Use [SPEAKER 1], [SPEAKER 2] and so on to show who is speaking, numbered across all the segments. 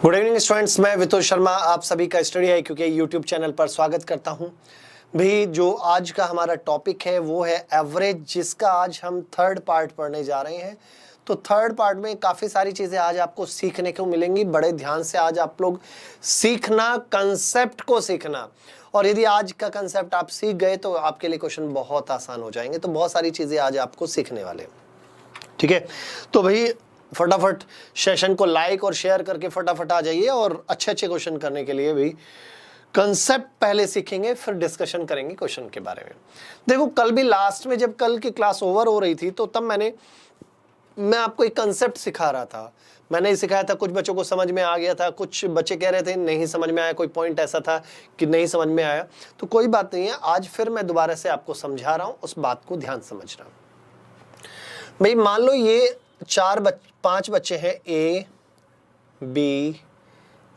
[SPEAKER 1] Good evening students, मैं वितोष शर्मा आप सभी का स्टडी आई क्योंकि यूट्यूब चैनल पर स्वागत करता हूं। भाई जो आज का हमारा टॉपिक है वो है एवरेज, जिसका आज हम थर्ड पार्ट पढ़ने जा रहे हैं। तो थर्ड पार्ट में काफ़ी सारी चीज़ें आज आपको सीखने को मिलेंगी। बड़े ध्यान से आज आप लोग सीखना, कंसेप्ट को सीखना, और यदि आज का कंसेप्ट आप सीख गए तो आपके लिए क्वेश्चन बहुत आसान हो जाएंगे। तो बहुत सारी चीज़ें आज आपको सीखने वाले हैं, ठीक है। तो भाई फटाफट सेशन को लाइक और शेयर करके फटाफट आ जाइए, और अच्छे अच्छे क्वेश्चन करने के लिए भी कंसेप्ट पहले सीखेंगे, फिर डिस्कशन करेंगे क्वेश्चन के बारे में। देखो कल भी लास्ट में जब कल की क्लास ओवर हो रही थी तो तब मैं आपको एक कंसेप्ट सिखा रहा था। मैंने सिखाया था, कुछ बच्चों को समझ में आ गया था, कुछ बच्चे कह रहे थे नहीं समझ में आया, कोई पॉइंट ऐसा था कि नहीं समझ में आया। तो कोई बात नहीं है, आज फिर मैं दोबारा से आपको समझा रहा हूं, उस बात को ध्यान समझना। भाई मान लो ये पांच बच्चे हैं, ए बी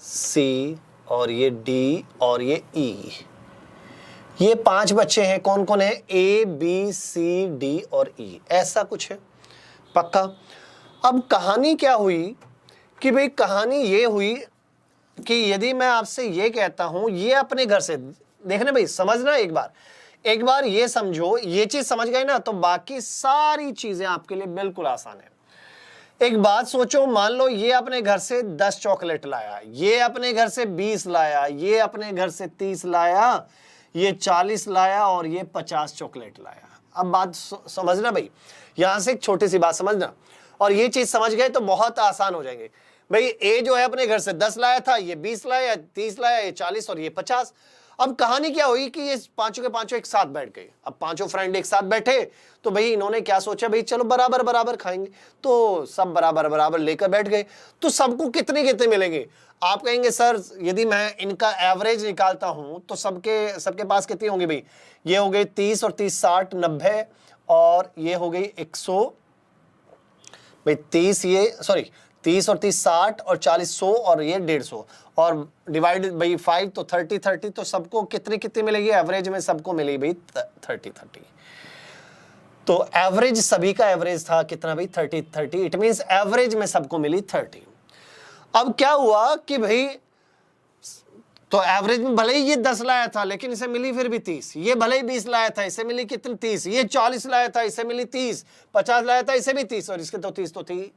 [SPEAKER 1] सी और ये डी और ये ई। ये पांच बच्चे हैं, कौन कौन है? ए बी सी डी और ई, ऐसा कुछ है पक्का। अब कहानी क्या हुई कि भाई कहानी ये हुई कि यदि मैं आपसे ये कहता हूं, ये अपने घर से देखने, भाई समझना एक बार ये समझो, ये चीज समझ गए ना तो बाकी सारी चीजें आपके लिए बिल्कुल आसान है। एक बात सोचो, मान लो ये अपने घर से 10 चॉकलेट लाया, ये अपने घर से 20 लाया, ये अपने घर से 30 लाया, ये 40 लाया और ये 50 चॉकलेट लाया। अब बात समझना भाई, यहां से एक छोटी सी बात समझना, और ये चीज समझ गए तो बहुत आसान हो जाएंगे। भाई ए जो है अपने घर से 10 लाया था, ये 20 लाया, 30 लाया, ये 40 और ये 50। अब कहानी क्या हुई कि ये पांचों के पांचों एक साथ बैठ गए। अब पांचों फ्रेंड एक साथ बैठे तो भाई इन्होंने क्या सोचा, भाई चलो बराबर बराबर खाएंगे, तो सब बराबर बराबर लेकर बैठ गए। तो सबको कितने कितने मिलेंगे? आप कहेंगे सर यदि मैं इनका एवरेज निकालता हूं तो सबके पास कितनी होंगी? भाई ये हो गई 30 और 30 60 90, और ये हो गई 100। भाई 30 और 30 60 और 40 100 और ये 150, और डिवाइड भाई 5 तो 30 30, तो सबको कितनी कितनी मिलेगी? एवरेज में सबको मिली भाई 30 30। तो एवरेज, सभी का एवरेज था कितना भाई? 30 30। इट मींस एवरेज में सबको मिली 30। अब क्या हुआ कि भाई तो एवरेज में भले ही ये 10 लाया था लेकिन इसे मिली फिर भी 30, ये भले ही 20 लाया था इसे मिली कितनी? 30, ये 40 लाया था इसे मिली 30, 50 लाया था इसे भी 30, और इसके तो 30 तो थी,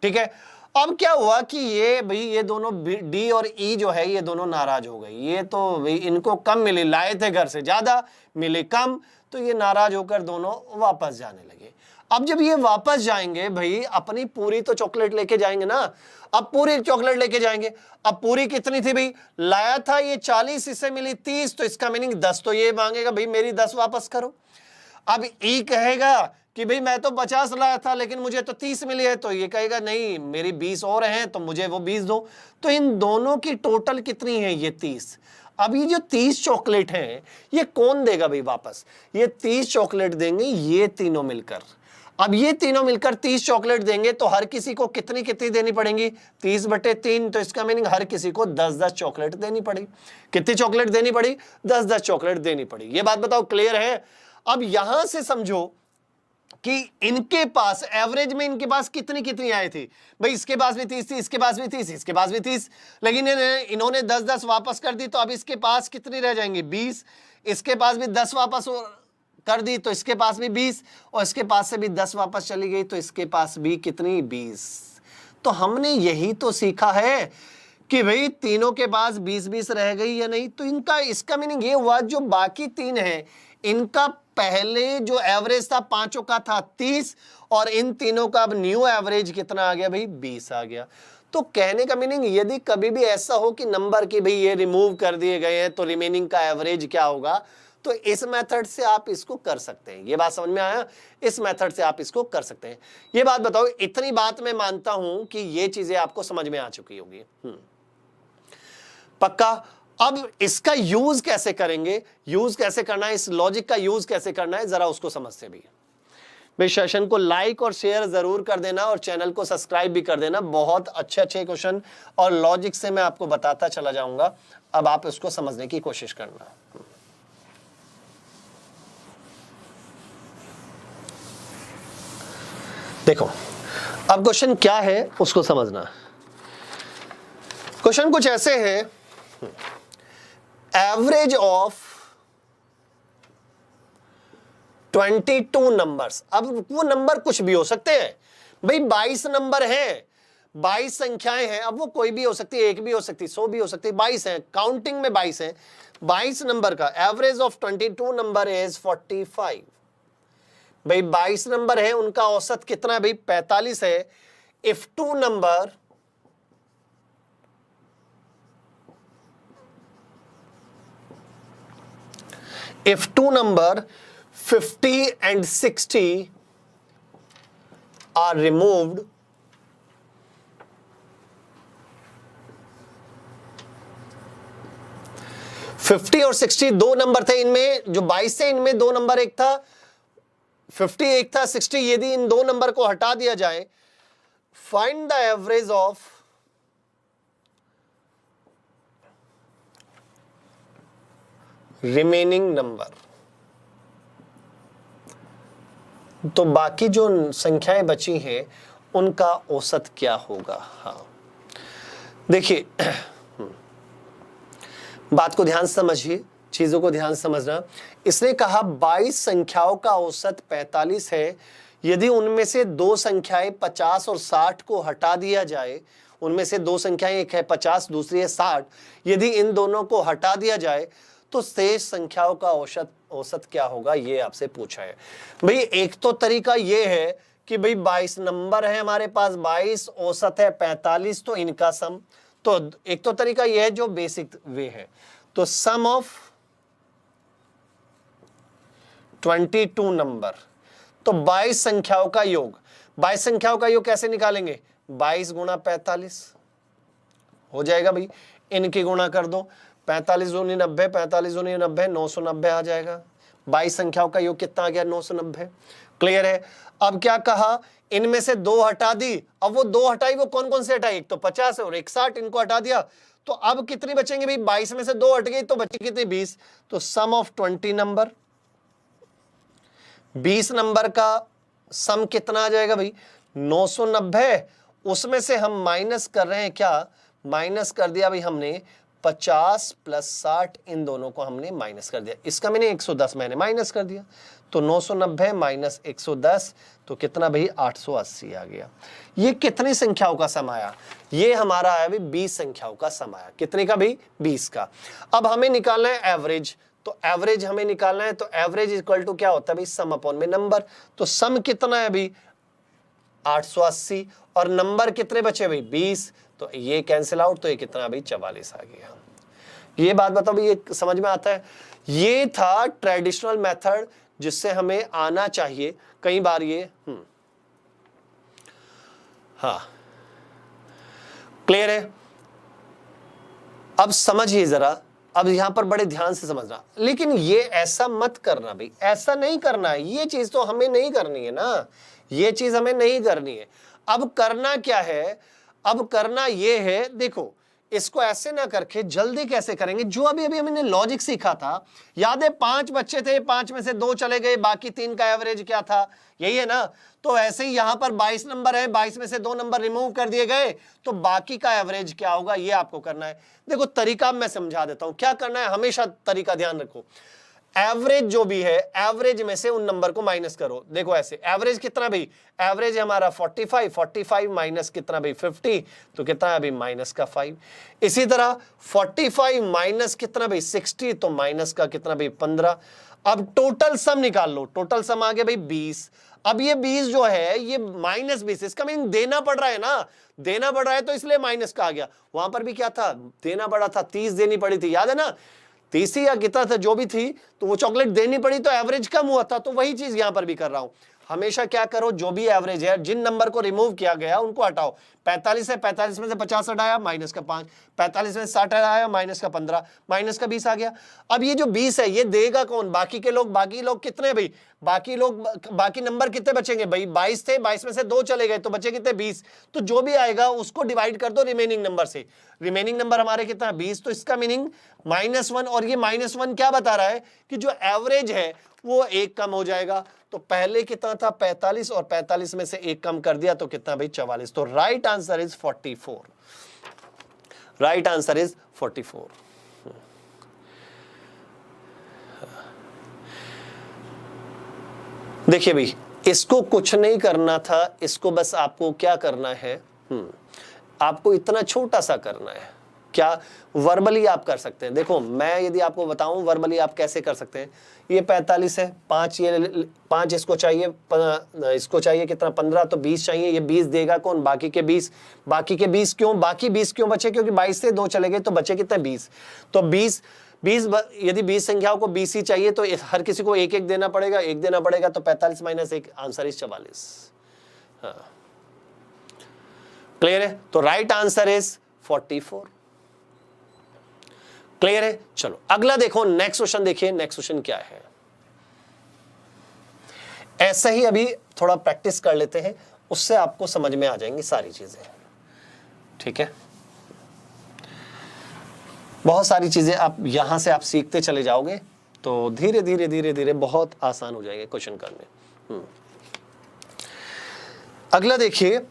[SPEAKER 1] ठीक है। अब क्या हुआ कि ये दोनों डी और ई जो है ये दोनों नाराज हो गए। ये तो भाई इनको कम मिली, लाए थे घर से ज्यादा, मिले कम, तो ये नाराज होकर दोनों वापस जाने लगे। अब जब ये वापस जाएंगे भाई अपनी पूरी तो चॉकलेट लेके जाएंगे ना, अब पूरी चॉकलेट लेके जाएंगे। अब पूरी कितनी थी भाई? लाया था ये 40, इससे मिली 30, तो इसका मीनिंग 10, तो ये मांगेगा भाई मेरी 10 वापस करो। अब ई कहेगा कि भाई मैं तो 50 लाया था लेकिन मुझे तो 30 मिली है, तो ये कहेगा नहीं मेरी 20 और हैं तो मुझे वो 20 दो। तो इन दोनों की टोटल कितनी है? ये 30। अब ये जो 30 चॉकलेट हैं ये कौन देगा भाई वापस? ये 30 चॉकलेट देंगे ये तीनों मिलकर। अब ये तीनों मिलकर 30 चॉकलेट देंगे तो हर किसी को कितनी कितनी देनी पड़ेंगी? 30/3, तो इसका मीनिंग हर किसी को 10-10 चॉकलेट देनी पड़ी। कितनी चॉकलेट देनी पड़ी? 10-10 चॉकलेट देनी पड़ी। ये बात बताओ क्लियर है? अब यहां से समझो कि इनके पास एवरेज में इनके पास कितनी कितनी आई थी भाई? इसके पास भी 30 थी, इसके पास भी 30, इसके पास भी 30, लेकिन इन्होंने 10-10 वापस कर दी, तो अब इसके पास कितनी रह जाएंगी? 20। इसके पास भी 10 वापस कर दी तो इसके पास भी 20, और इसके पास से भी 10 वापस चली गई तो इसके पास भी कितनी? 20। तो हमने यही तो सीखा है कि भाई तीनों के पास 20-20 रह गई या नहीं। तो इसका मीनिंग ये हुआ जो बाकी तीन है इनका पहले जो एवरेज था पांचों का था 30, और इन तीनों का अब न्यू एवरेज कितना आ गया भाई? 20 आ गया। तो कहने का मीनिंग यदि कभी भी ऐसा हो कि नंबर की भाई ये रिमूव कर दिए गए हैं तो रिमेनिंग का एवरेज क्या होगा, तो इस मेथड से आप इसको कर सकते हैं। ये बात समझ में आया? इस मेथड से आप इसको कर सकते हैं। ये बात बताओ, इतनी बात मैं मानता हूं कि ये चीजें आपको समझ में आ चुकी होगी पक्का। अब इसका यूज कैसे करेंगे, यूज कैसे करना है, इस लॉजिक का यूज कैसे करना है, जरा उसको समझते भी। भाई सेशन को लाइक और शेयर जरूर कर देना, और चैनल को सब्सक्राइब भी कर देना। बहुत अच्छे अच्छे क्वेश्चन और लॉजिक से मैं आपको बताता चला जाऊंगा, अब आप इसको समझने की कोशिश करना। देखो अब क्वेश्चन क्या है उसको समझना। क्वेश्चन कुछ ऐसे है, एवरेज ऑफ 22 नंबर्स। अब वो नंबर कुछ भी हो सकते हैं भाई, 22 नंबर हैं, 22 संख्याएं हैं, अब वो कोई भी हो सकती है, एक भी हो सकती है, 100 भी हो सकती है, 22 है, काउंटिंग में 22 है। 22 नंबर का एवरेज ऑफ 22 नंबर इज 45। भाई 22 नंबर है, उनका औसत कितना है भाई? 45 है। If two number if two number 50 and 60 are removed, fifty और 60 दो नंबर थे इनमें, जो 22 है इनमें दो नंबर एक था, 50 एक था, 60, यदि इन दो नंबर को हटा दिया जाए, find the average of remaining number. तो बाकी जो संख्याएं बची हैं उनका औसत क्या होगा? हाँ देखिए, बात को ध्यान से समझिए, चीजों को ध्यान से समझना। इसने कहा 22 संख्याओं का औसत 45 है, यदि उनमें से दो संख्याएं 50 और 60 को हटा दिया जाए, उनमें से दो संख्याएं, एक है 50 दूसरी है 60, यदि इन दोनों को हटा दिया जाए तो शेष संख्याओं का औसत क्या होगा, ये आपसे पूछा है। भाई एक तो तरीका ये है कि भाई 22 नंबर है हमारे पास, 22 औसत है 45, तो इनका सम, तो एक तो तरीका ये है जो बेसिक वे है, तो सम ऑफ 22 नंबर, तो 22 संख्याओं का योग। 22 संख्याओं का योग कैसे निकालेंगे? 22 गुणा 45 हो जाएगा भाई, इनकी गुणा कर दो, 45 दूनी 90, 45 दूनी 90, 990 आ जाएगा। 22 संख्याओं का योग कितना आ गया? 990। क्लियर है? अब क्या कहा, इनमें से दो हटा दी, अब वो दो हटाई, वो कौन कौन से हटाई? एक तो 50 है और एक 60, इनको हटा दिया, तो अब कितनी बचेंगे भाई? 22 में से दो हट गई तो बची कितनी? 20। तो सम ऑफ 20 नंबर, 20 नंबर का सम कितना आ जाएगा भाई? 990। उसमें से हम माइनस कर रहे हैं क्या? माइनस कर दिया भाई हमने 50 प्लस 60, इन दोनों को हमने माइनस कर दिया, इसका मैंने 110 मैंने माइनस कर दिया, तो 990 माइनस 110, तो कितना भाई? 880 आ गया। ये कितनी संख्याओं का सम आया? ये हमारा आया भाई 20 संख्याओं का सम आया। कितने का भाई? 20 का। अब हमें निकालना है एवरेज, तो एवरेज हमें निकालना है, तो एवरेज इक्वल टू क्या होता है भाई? सम अपॉन में नंबर। तो सम कितना है भाई? 880, और नंबर कितने बचे भाई? 20, तो ये कैंसिल आउट, तो ये कितना भाई? 44 आ गया। ये बात बताओ भाई, ये समझ में आता है? ये था ट्रेडिशनल मेथड जिससे हमें आना चाहिए। कई बार ये हाँ क्लियर है? अब समझिए जरा, अब यहां पर बड़े ध्यान से समझना, लेकिन ये ऐसा मत करना भाई, ऐसा नहीं करना है, ये चीज तो हमें नहीं करनी है ना, ये चीज हमें नहीं करनी है। अब करना क्या है? अब करना ये है, देखो इसको ऐसे ना करके जल्दी कैसे करेंगे, जो अभी अभी हमने लॉजिक सीखा था, याद है? 5 बच्चे थे, 5 में से 2 चले गए, बाकी 3 का एवरेज क्या था? यही है ना? तो ऐसे ही यहां पर 22 नंबर है, 22 में से 2 नंबर रिमूव कर दिए गए, तो बाकी का एवरेज क्या होगा, ये आपको करना है। देखो तरीका मैं समझा देता हूं, क्या करना है, हमेशा तरीका ध्यान रखो। एवरेज जो भी है, एवरेज में से उन नंबर को माइनस करो। देखो ऐसे, एवरेज कितना भाई? एवरेज है हमारा 45, 45 माइनस कितना भाई? 50, तो कितना है भाई? माइनस का 5। इसी तरह 45 माइनस कितना भाई? 60, तो माइनस का कितना भाई? 15। अब टोटल सम निकाल लो, टोटल सम आ गया भाई 20। अब ये 20 जो है ये माइनस 20, इसका मीनिंग देना पड़ रहा है ना, देना पड़ रहा है, तो इसलिए माइनस का आ गया। वहां पर भी क्या था? देना पड़ा था, 30 देनी पड़ी थी, याद है ना? 30 या कितना था जो भी थी, तो वो चॉकलेट देनी पड़ी, तो एवरेज कम हुआ था, तो वही चीज यहां पर भी कर रहा हूं। हमेशा क्या करो, जो भी एवरेज है, जिन नंबर को रिमूव किया गया उनको हटाओ। 45 है, 45 में से 50 हटाया, माइनस का 5, 45 में से 60 हटाया, माइनस का 15, माइनस का 20 आ गया। अब ये जो 20 है ये देगा कौन? बाकी के लोग। बाकी लोग कितने भाई? बाकी लोग, बाकी नंबर कितने बचेंगे भाई? 22 थे, 22 में से 2 चले गए, तो बचे कितने? 20। तो जो भी आएगा उसको डिवाइड कर दो रिमेनिंग नंबर से। रिमेनिंग नंबर हमारे कितना? 20, तो इसका मीनिंग -1, और ये -1 क्या बता रहा है कि जो एवरेज है वो 1 कम हो जाएगा। तो पहले कितना था? 45, और 45 में से 1 कम कर दिया तो कितना भाई? 44। तो right answer is 44। Right answer is 44। देखिए भाई, इसको कुछ नहीं करना था, इसको बस आपको क्या करना है, आपको इतना छोटा सा करना है। क्या वर्बली आप कर सकते हैं? देखो मैं यदि आपको बताऊं वर्बली आप कैसे कर सकते हैं, ये 45 है, 5 ये 5 इसको चाहिए, इसको चाहिए कितना 15, तो 20 चाहिए, ये 20 देगा कौन? बाकी के 20। बाकी के 20 क्यों? बाकी 20 क्यों बचे? क्योंकि 22 से 2 चले गए तो बचे कितने? 20। तो 20 यदि 20 संख्याओं को 20 ही चाहिए तो हर किसी को एक एक देना पड़ेगा, एक देना पड़ेगा, तो 45 माइनस 1 आंसर इज 44। क्लियर है? तो राइट आंसर इज 44। क्लियर है? चलो अगला देखो, नेक्स्ट क्वेश्चन देखिए। नेक्स्ट क्वेश्चन क्या है? ऐसा ही अभी थोड़ा प्रैक्टिस कर लेते हैं, उससे आपको समझ में आ जाएंगी सारी चीजें। ठीक है, बहुत सारी चीजें आप यहां से आप सीखते चले जाओगे तो धीरे धीरे धीरे धीरे बहुत आसान हो जाएंगे क्वेश्चन करने। अगला देखिए,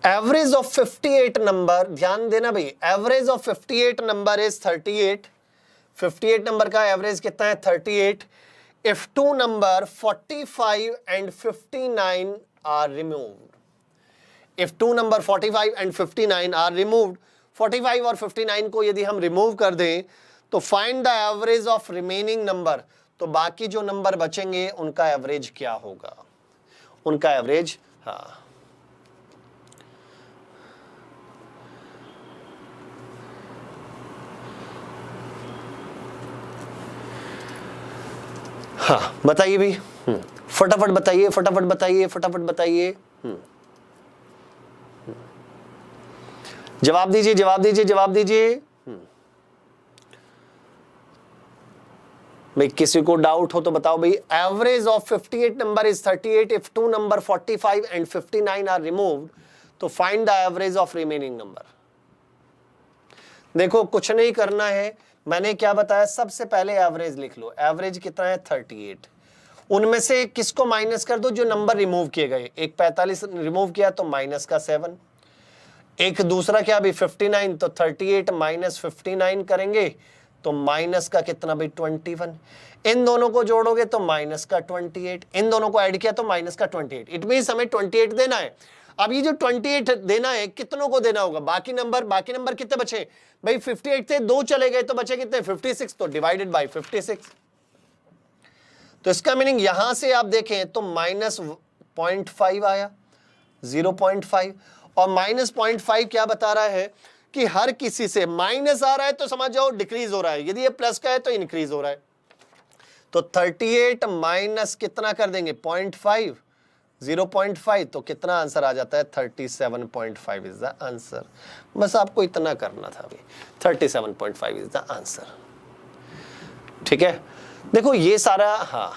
[SPEAKER 1] एवरेज ऑफ 58 नंबर, ध्यान देना भाई, average of 58 number is 38। 58 number का एवरेज कितना है? 38। If two number 45 and 59 are removed. If two number 45 and 59 are removed, 45 और 59 को यदि हम रिमूव कर दें तो find the average of remaining number, तो बाकी जो नंबर बचेंगे उनका एवरेज क्या होगा? उनका एवरेज, हाँ हाँ बताइए भी, फटाफट बताइए, फटाफट बताइए, फटाफट बताइए, जवाब दीजिए, जवाब दीजिए, जवाब दीजिए। भाई किसी को डाउट हो तो बताओ भाई। Average of 58 number is 38 if two number 45 and 59 are removed, तो find the average of remaining number. देखो कुछ नहीं करना है, मैंने क्या बताया, सबसे पहले एवरेज लिख लो। एवरेज कितना है? 38। उनमें से किसको माइनस कर दो? जो नंबर रिमूव किए गए। एक 45 रिमूव किया तो माइनस का 7, एक दूसरा क्या भी 59, तो 38 माइनस 59 करेंगे तो माइनस का कितना भाई? 21। इन दोनों को जोड़ोगे तो माइनस का 28, इन दोनों को ऐड किया तो माइनस का 28। इट मींस हमें 28 देना है। अब ये जो 28 देना है कितनों को देना होगा? बाकी नंबर कितने बचे भाई? 58 थे, 2 चले गए तो बचे कितने? 56, तो डिवाइडेड बाय 56। तो इसका मीनिंग यहां से आप देखें तो माइनस 0.5 आया, 0.5, और माइनस 0.5 क्या बता रहा है कि हर किसी से माइनस आ रहा है तो समझ जाओ डिक्रीज हो रहा है, यदि ये प्लस का है तो इंक्रीज हो रहा है। तो 38 माइनस कितना कर देंगे? 0.5, 0.5, तो कितना आंसर आ जाता है? 37.5 इज द आंसर। बस आपको इतना करना था अभी, 37.5 इज द आंसर। ठीक है, देखो ये सारा, हाँ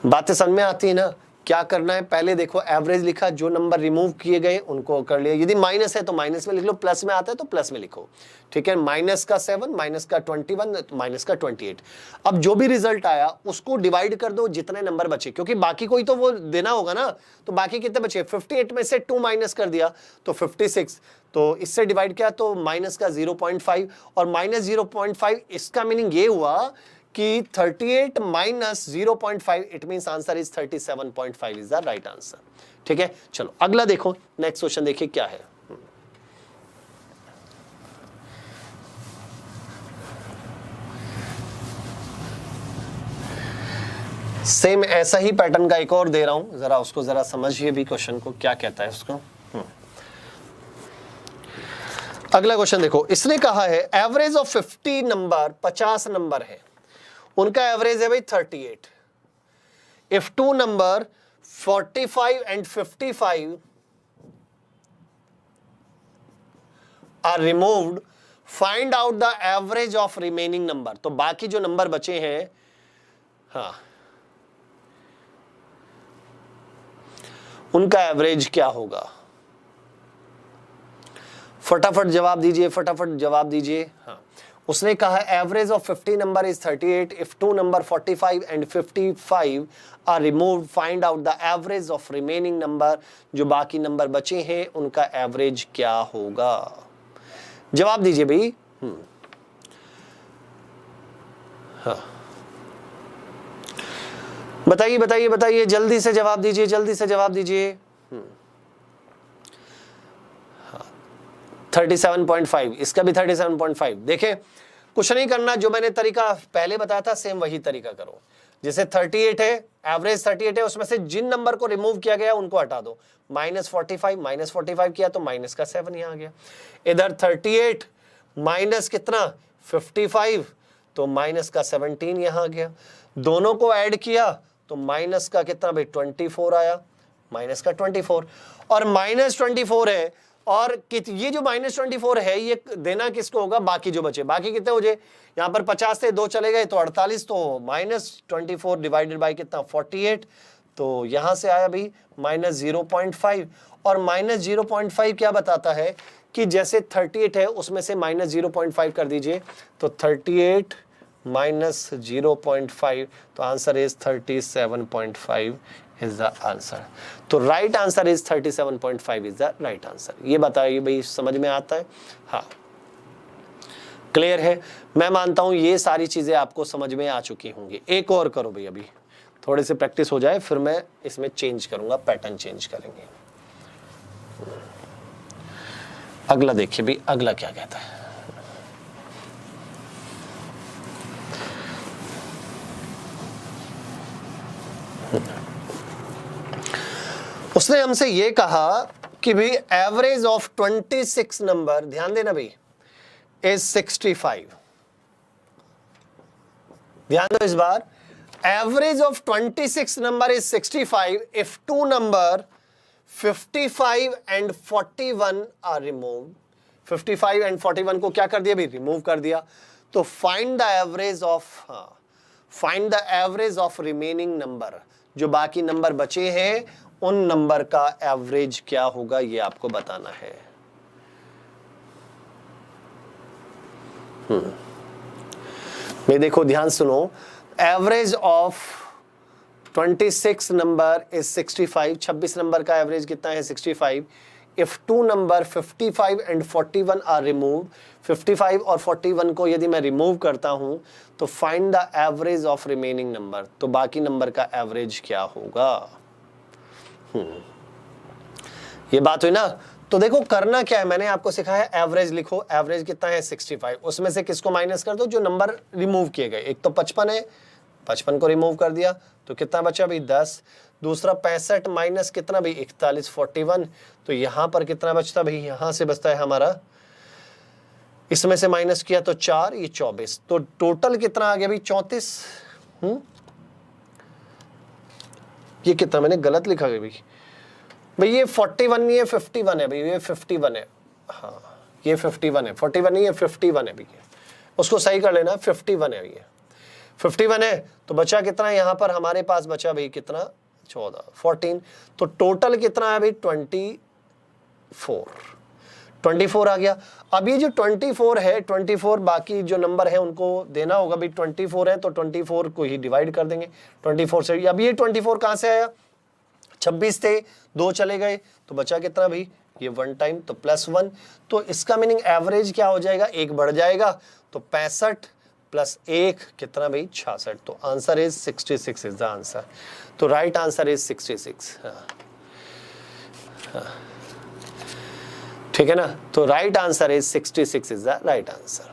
[SPEAKER 1] बातें समझ में आती है ना? क्या करना है, पहले देखो एवरेज लिखा, जो नंबर रिमूव किए गए उनको कर लिया। यदि माइनस है तो माइनस में लिख लो, प्लस में आता है तो प्लस में लिखो। ठीक है, माइनस का 7, माइनस का 21, माइनस का 28। अब जो भी रिजल्ट आया उसको डिवाइड कर दो जितने नंबर बचे, क्योंकि बाकी कोई तो वो देना होगा ना। तो बाकी कितने बचे? 58 में से 2 माइनस कर दिया तो 56, तो इससे डिवाइड किया तो माइनस का 0.5 और माइनस 0.5। इसका मीनिंग ये हुआ कि 38 minus 0.5, it means answer is 37.5 is the right answer. ठीक है, चलो अगला देखो, नेक्स्ट क्वेश्चन देखिए क्या है। सेम ऐसा ही पैटर्न का एक और दे रहा हूं, जरा उसको जरा समझिए भी, क्वेश्चन को क्या कहता है उसको। अगला क्वेश्चन देखो, इसने कहा है एवरेज ऑफ 50 नंबर, 50 नंबर है, उनका एवरेज है भाई 38। If two number 45 and 55 are removed, find out the average of remaining number. तो बाकी जो नंबर बचे हैं, हाँ, उनका एवरेज क्या होगा? फटाफट जवाब दीजिए, फटाफट जवाब दीजिए। हाँ, उसने कहा average of 50 number is 38 if two number 45 and 55 are removed find out the average of remaining number, जो बाकी नंबर बचे हैं उनका एवरेज क्या होगा। जवाब दीजिए भाई। हाँ बताइए बताइए बताइए, जल्दी से जवाब दीजिए, जल्दी से जवाब दीजिए। 37.5, इसका भी 37.5। देखें कुछ नहीं करना, जो मैंने तरीका पहले बताया था सेम वही तरीका करो। जैसे 38 है, एवरेज 38 है, उसमें से जिन नंबर को रिमूव किया गया उनको हटा दो। -45 किया तो माइनस का 7 यहां आ गया। इधर 38 माइनस कितना 55 तो माइनस का 17 यहां आ गया। दोनों को ऐड किया तो माइनस का कितना भाई 24 आया, माइनस का 24। और -24 है, और ये जो -24 है ये देना किसको होगा, बाकी जो बचे। बाकी कितने हो जाए, यहाँ पर 50 थे, 2 चले गए तो 48, तो -24 डिवाइडेड बाई कितना 48, तो यहां से आया भाई -0.5। और -0.5 क्या बताता है कि जैसे 38 है उसमें से -0.5 कर दीजिए, तो 38 माइनस 0.5, तो answer is 37.5 is the answer. तो right answer is 37.5 is the right answer. ये बताइए भाई, समझ में आता है? हाँ क्लियर है। मैं मानता हूं ये सारी चीजें आपको समझ में आ चुकी होंगी। एक और करो भाई, अभी थोड़े से प्रैक्टिस हो जाए, फिर मैं इसमें चेंज करूंगा, पैटर्न चेंज करेंगे। अगला देखिए भाई, अगला क्या कहता है। उसने हमसे ये कहा कि भाई एवरेज ऑफ 26 नंबर, ध्यान देना भाई, इज 65। ध्यान दो इस बार, average of 26 number is 65 if two number 55 and 41 are removed. 55 and 41 को क्या कर दिया भाई, रिमूव कर दिया। तो find the average of remaining number, जो बाकी नंबर बचे हैं उन नंबर का एवरेज क्या होगा, ये आपको बताना है। भाई देखो ध्यान सुनो, average of 26 number is 65। 26 number का एवरेज कितना है 65। If two number 55 and 41 are removed, 55 और 41 को यदि मैं रिमूव करता हूं तो find the average of remaining number, तो बाकी नंबर का एवरेज क्या होगा। ये बात हुई ना। तो देखो करना क्या है, मैंने आपको सिखाया एवरेज लिखो। एवरेज कितना है 65, उसमें से किसको माइनस कर दो, जो नंबर रिमूव किए गए। एक तो 55 है, 55 को रिमूव कर दिया तो कितना बचा भाई 10। दूसरा 65 माइनस कितना भाई 41 41, तो यहां पर कितना बचता भाई, यहां से बचता है हमारा, इसमें से माइनस किया तो 4, ये 24, तो टोटल कितना आ गया भाई 34। ये कितना मैंने गलत लिखा है भाई ये 41 नहीं है 51 है भाई, ये 51 है। हाँ ये 51 है, 41 नहीं है 51 है भैया, उसको सही कर लेना, 51 है भैया, 51 है। तो बचा कितना यहाँ पर हमारे पास बचा भाई कितना 14, तो टोटल कितना है भाई 24 आ गया। अब ये जो 24 है, 24 बाकी जो नंबर है उनको देना होगा भाई। 24 है तो 24 को ही डिवाइड कर देंगे 24 से। अब ये 24 कहां से आया, 26 थे, 2 चले गए तो बचा कितना भाई, ये 1 टाइम तो +1। तो इसका मीनिंग एवरेज क्या हो जाएगा, 1 बढ़ जाएगा, तो 65 + 1 कितना भाई 66। तो answer is 66 is the answer. तो राइट आंसर इज 66। ठीक है ना। तो right answer is 66 is the right answer.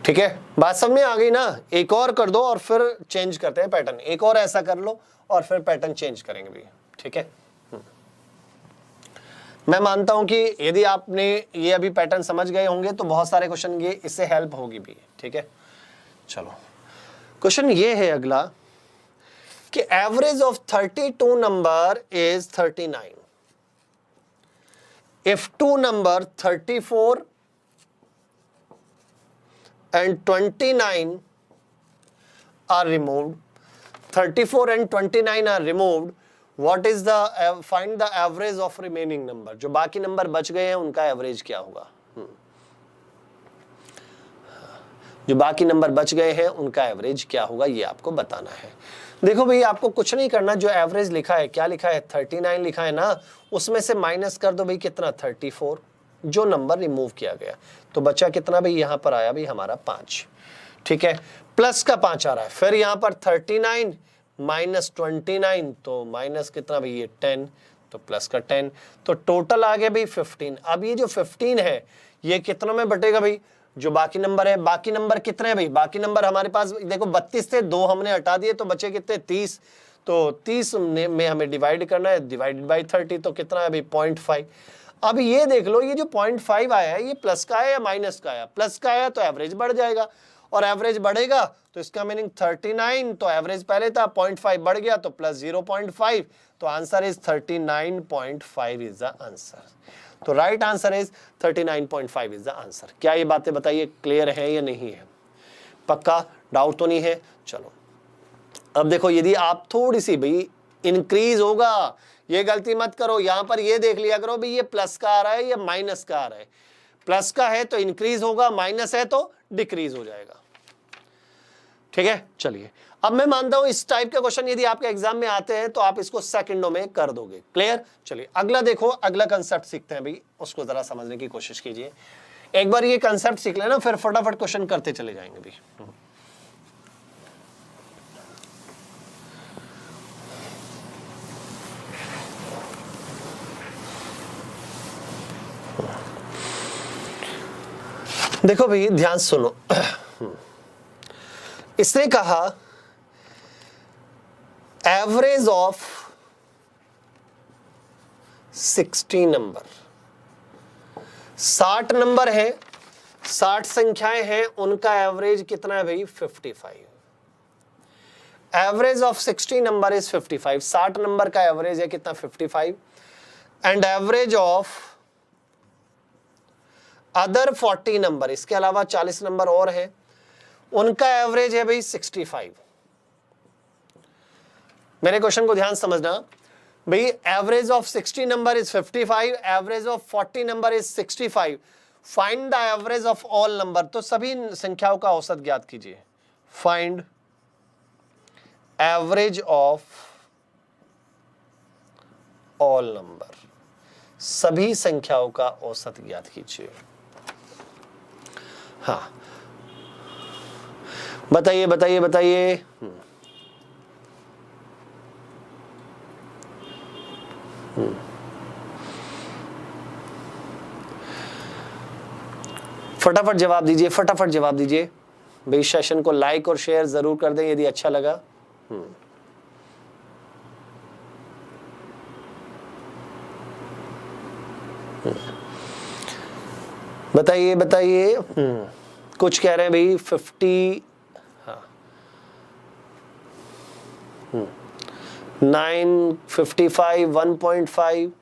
[SPEAKER 1] ठीक है, बात समझ में आ गई ना। एक और कर दो और फिर चेंज करते हैं पैटर्न। एक और ऐसा कर लो और फिर पैटर्न चेंज करेंगे भी। ठीक है, मैं मानता हूं कि यदि आपने ये अभी पैटर्न समझ गए होंगे तो बहुत सारे क्वेश्चन ये इससे हेल्प होगी भी। ठीक है, चलो क्वेश्चन ये है अगला कि average of 32 number is 39 if two number 34 and 29 are removed. 34 and 29 are removed. What is the find the average of remaining number? जो बाकी नंबर बच गए हैं उनका एवरेज क्या होगा। जो बाकी नंबर बच गए हैं उनका एवरेज क्या होगा ये आपको बताना है। देखो भाई आपको कुछ नहीं करना, जो एवरेज लिखा है, क्या लिखा है 39 लिखा है ना, उसमें से माइनस कर दो भाई कितना 34, जो नंबर रिमूव किया गया, तो बचा कितना भाई, यहां पर आया भाई हमारा 5, ठीक है, प्लस का 5 आ रहा है, फिर यहां पर 39 माइनस 29, तो माइनस कितना भाई ये 10, तो प्लस का 10, तो टोटल आ गया भाई 15। अब ये जो 15 है ये कितनों में बटेगा भाई, जो बाकी नंबर है, बाकी नंबर कितने हैं भाई, बाकी नंबर हमारे पास देखो 32 थे, 2 हमने हटा दिए तो बचे कितने 30, तो 30 में हमें डिवाइड करना है, डिवाइडेड बाई 30, तो कितना है भाई 0.5। अब ये देख लो ये जो 0.5 आया है ये प्लस का है या माइनस का आया, प्लस का आया तो एवरेज बढ़ जाएगा, और एवरेज बढ़ेगा तो इसका मीनिंग 39, तो एवरेज पहले था 0.5 बढ़ गया तो प्लस 0.5, तो answer is 39.5 is the answer. तो right answer is 39.5 is the answer. क्या ये बातें बताइए क्लियर है या नहीं है, पक्का डाउट तो नहीं है? चलो अब देखो, यदि आप थोड़ी सी भाई इंक्रीज होगा, ये गलती मत करो, यहां पर ये देख लिया करो भाई ये प्लस का आ रहा है या माइनस का आ रहा है, प्लस का है तो इंक्रीज होगा, माइनस है तो डिक्रीज हो जाएगा, ठीक है। चलिए अब मैं मानता हूं इस टाइप के क्वेश्चन यदि आपके एग्जाम में आते हैं तो आप इसको सेकंडों में कर दोगे, क्लियर। चलिए अगला देखो, अगला कंसेप्ट सीखते हैं भाई, उसको जरा समझने की कोशिश कीजिए। एक बार ये कंसेप्ट सीख लेना फिर फटाफट क्वेश्चन करते चले जाएंगे भाई। देखो भाई ध्यान सुनो, इसने कहा एवरेज ऑफ 60 नंबर, 60 नंबर है, 60 संख्याएं हैं, उनका एवरेज कितना है भाई 55। Average of 60 number is 55, 60 number का एवरेज है कितना 55, and average of other 40 number, इसके अलावा 40 नंबर और है, उनका एवरेज है भाई 65। मेरे क्वेश्चन को ध्यान समझना भाई, average of 60 number is 55, average of 40 number is 65, find the average of all number. तो सभी संख्याओं का औसत ज्ञात कीजिए, find average of all number, सभी संख्याओं का औसत ज्ञात कीजिए। हाँ बताइए बताइए बताइए। फटाफट जवाब दीजिए, फटाफट जवाब दीजिए भाई। सेशन को लाइक और शेयर जरूर कर दें यदि अच्छा लगा। बताइए बताइए। कुछ कह रहे हैं भाई 50, हाँ 9, 55, 1.5,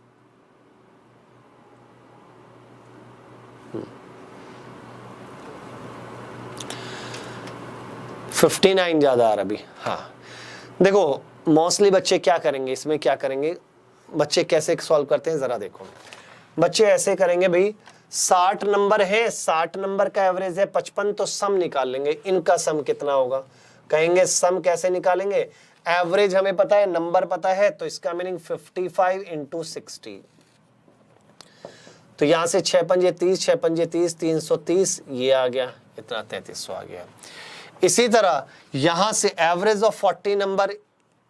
[SPEAKER 1] 59 ज्यादा आ रहा अभी। हाँ देखो मोस्टली बच्चे क्या करेंगे, इसमें क्या करेंगे बच्चे, कैसे सॉल्व करते हैं जरा देखो। बच्चे ऐसे करेंगे भाई, 60 नंबर है, 60 नंबर का एवरेज है 55, तो सम निकाल लेंगे, इनका सम कितना होगा। कहेंगे सम कैसे निकालेंगे, एवरेज हमें पता है, नंबर पता है, तो इसका मीनिंग 55 इंटू 60, तो यहां से 6 पंजे 30, 6 पंजे 30, 330, ये आ गया इतना 3300 आ गया। इसी तरह यहां से एवरेज ऑफ 40 नंबर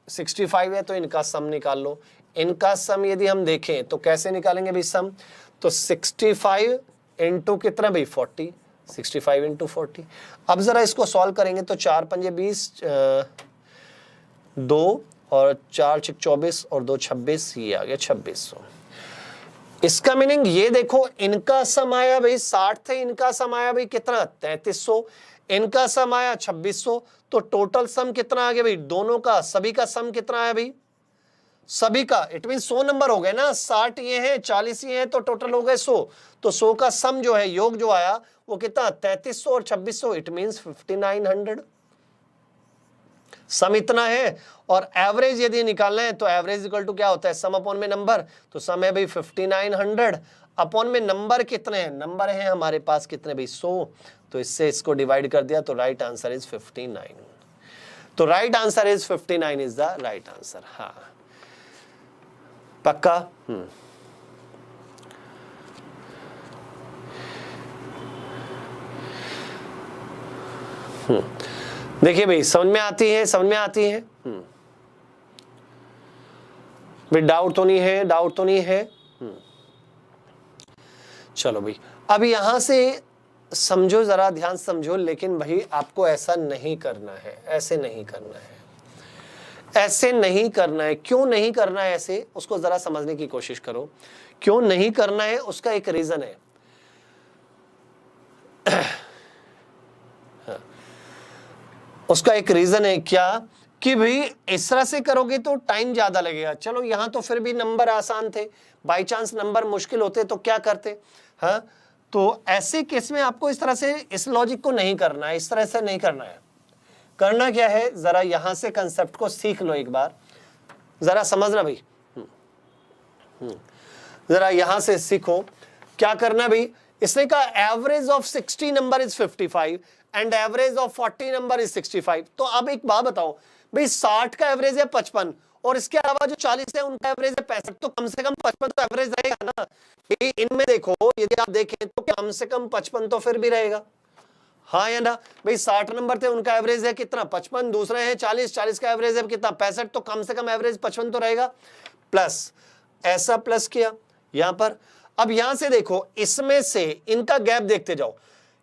[SPEAKER 1] 65 है, तो इनका सम निकाल लो। इनका सम यदि हम देखें तो कैसे निकालेंगे भाई सम, तो 65 इंटू कितना भाई 40, 65 इंटू 40। अब जरा इसको सॉल्व करेंगे तो 4 पंजे 20, 2 और 4 6 24 और 2 26, ये आ गया 2600। इसका मीनिंग ये देखो, इनका सम आया भाई 60 थे, इनका सम आया भाई कितना 3300, इनका सम आया 2600, तो टोटल सम कितना आ गया भाई दोनों का, सभी का सम कितना आया भाई सभी का, इट मीन 100 नंबर हो गए ना, 60 ये हैं 40 ये हैं, तो टोटल हो गए 100, तो 100 का सम जो है योग जो आया वो कितना 3300 और 2600, इट मीन्स 5900, सम इतना है। और एवरेज यदि निकालना है तो एवरेज इक्वल टू क्या होता है, सम अपॉन में नंबर, तो सम है भाई 5900 अपॉन में नंबर कितने हैं, नंबर है हमारे पास कितने भाई 100, तो इससे इसको डिवाइड कर दिया, तो राइट आंसर इज 59। तो right answer is 59 is the right answer. हाँ, पक्का? देखिए भाई, समझ में आती है, समझ में आती है भाई? डाउट तो नहीं है, डाउट तो नहीं है? चलो भाई, अब यहां से समझो, जरा ध्यान समझो, लेकिन भाई आपको ऐसा नहीं करना है, ऐसे नहीं करना है, ऐसे नहीं करना है। क्यों नहीं करना है ऐसे, उसको जरा समझने की कोशिश करो। क्यों नहीं करना है, उसका एक रीजन है। उसका एक रीजन है क्या, कि भाई इस तरह से करोगे तो टाइम ज्यादा लगेगा। चलो यहां तो फिर भी नंबर आसान थे, बाई चांस नंबर मुश्किल होते तो क्या करते? हाँ, तो ऐसे केस में आपको इस तरह से इस लॉजिक को नहीं करना है, इस तरह से नहीं करना है। करना क्या है, जरा यहां से कंसेप्ट को सीख लो एक बार, जरा समझना भाई। जरा यहां से सीखो क्या करना भाई। इसने कहा average of 60 number is 55 and average of 40 number is 65। तो अब एक बात बताओ भाई, 60 का एवरेज है 55 और इसके अलावा जो 40 है उनका एवरेज है 65, तो कम से कम 55 तो एवरेज रहेगा ना। इनमें देखो, यदि आप देखें तो कम से कम 55 तो फिर भी रहेगा, हाँ या ना भाई? 60 नंबर थे, उनका एवरेज है कितना? 55। दूसरे हैं 40, 40 का एवरेज है कितना? 65। तो कम से कम एवरेज 55 तो रहेगा। प्लस ऐसा प्लस किया यहां पर। अब यहां से देखो, इसमें से इनका गैप देखते जाओ।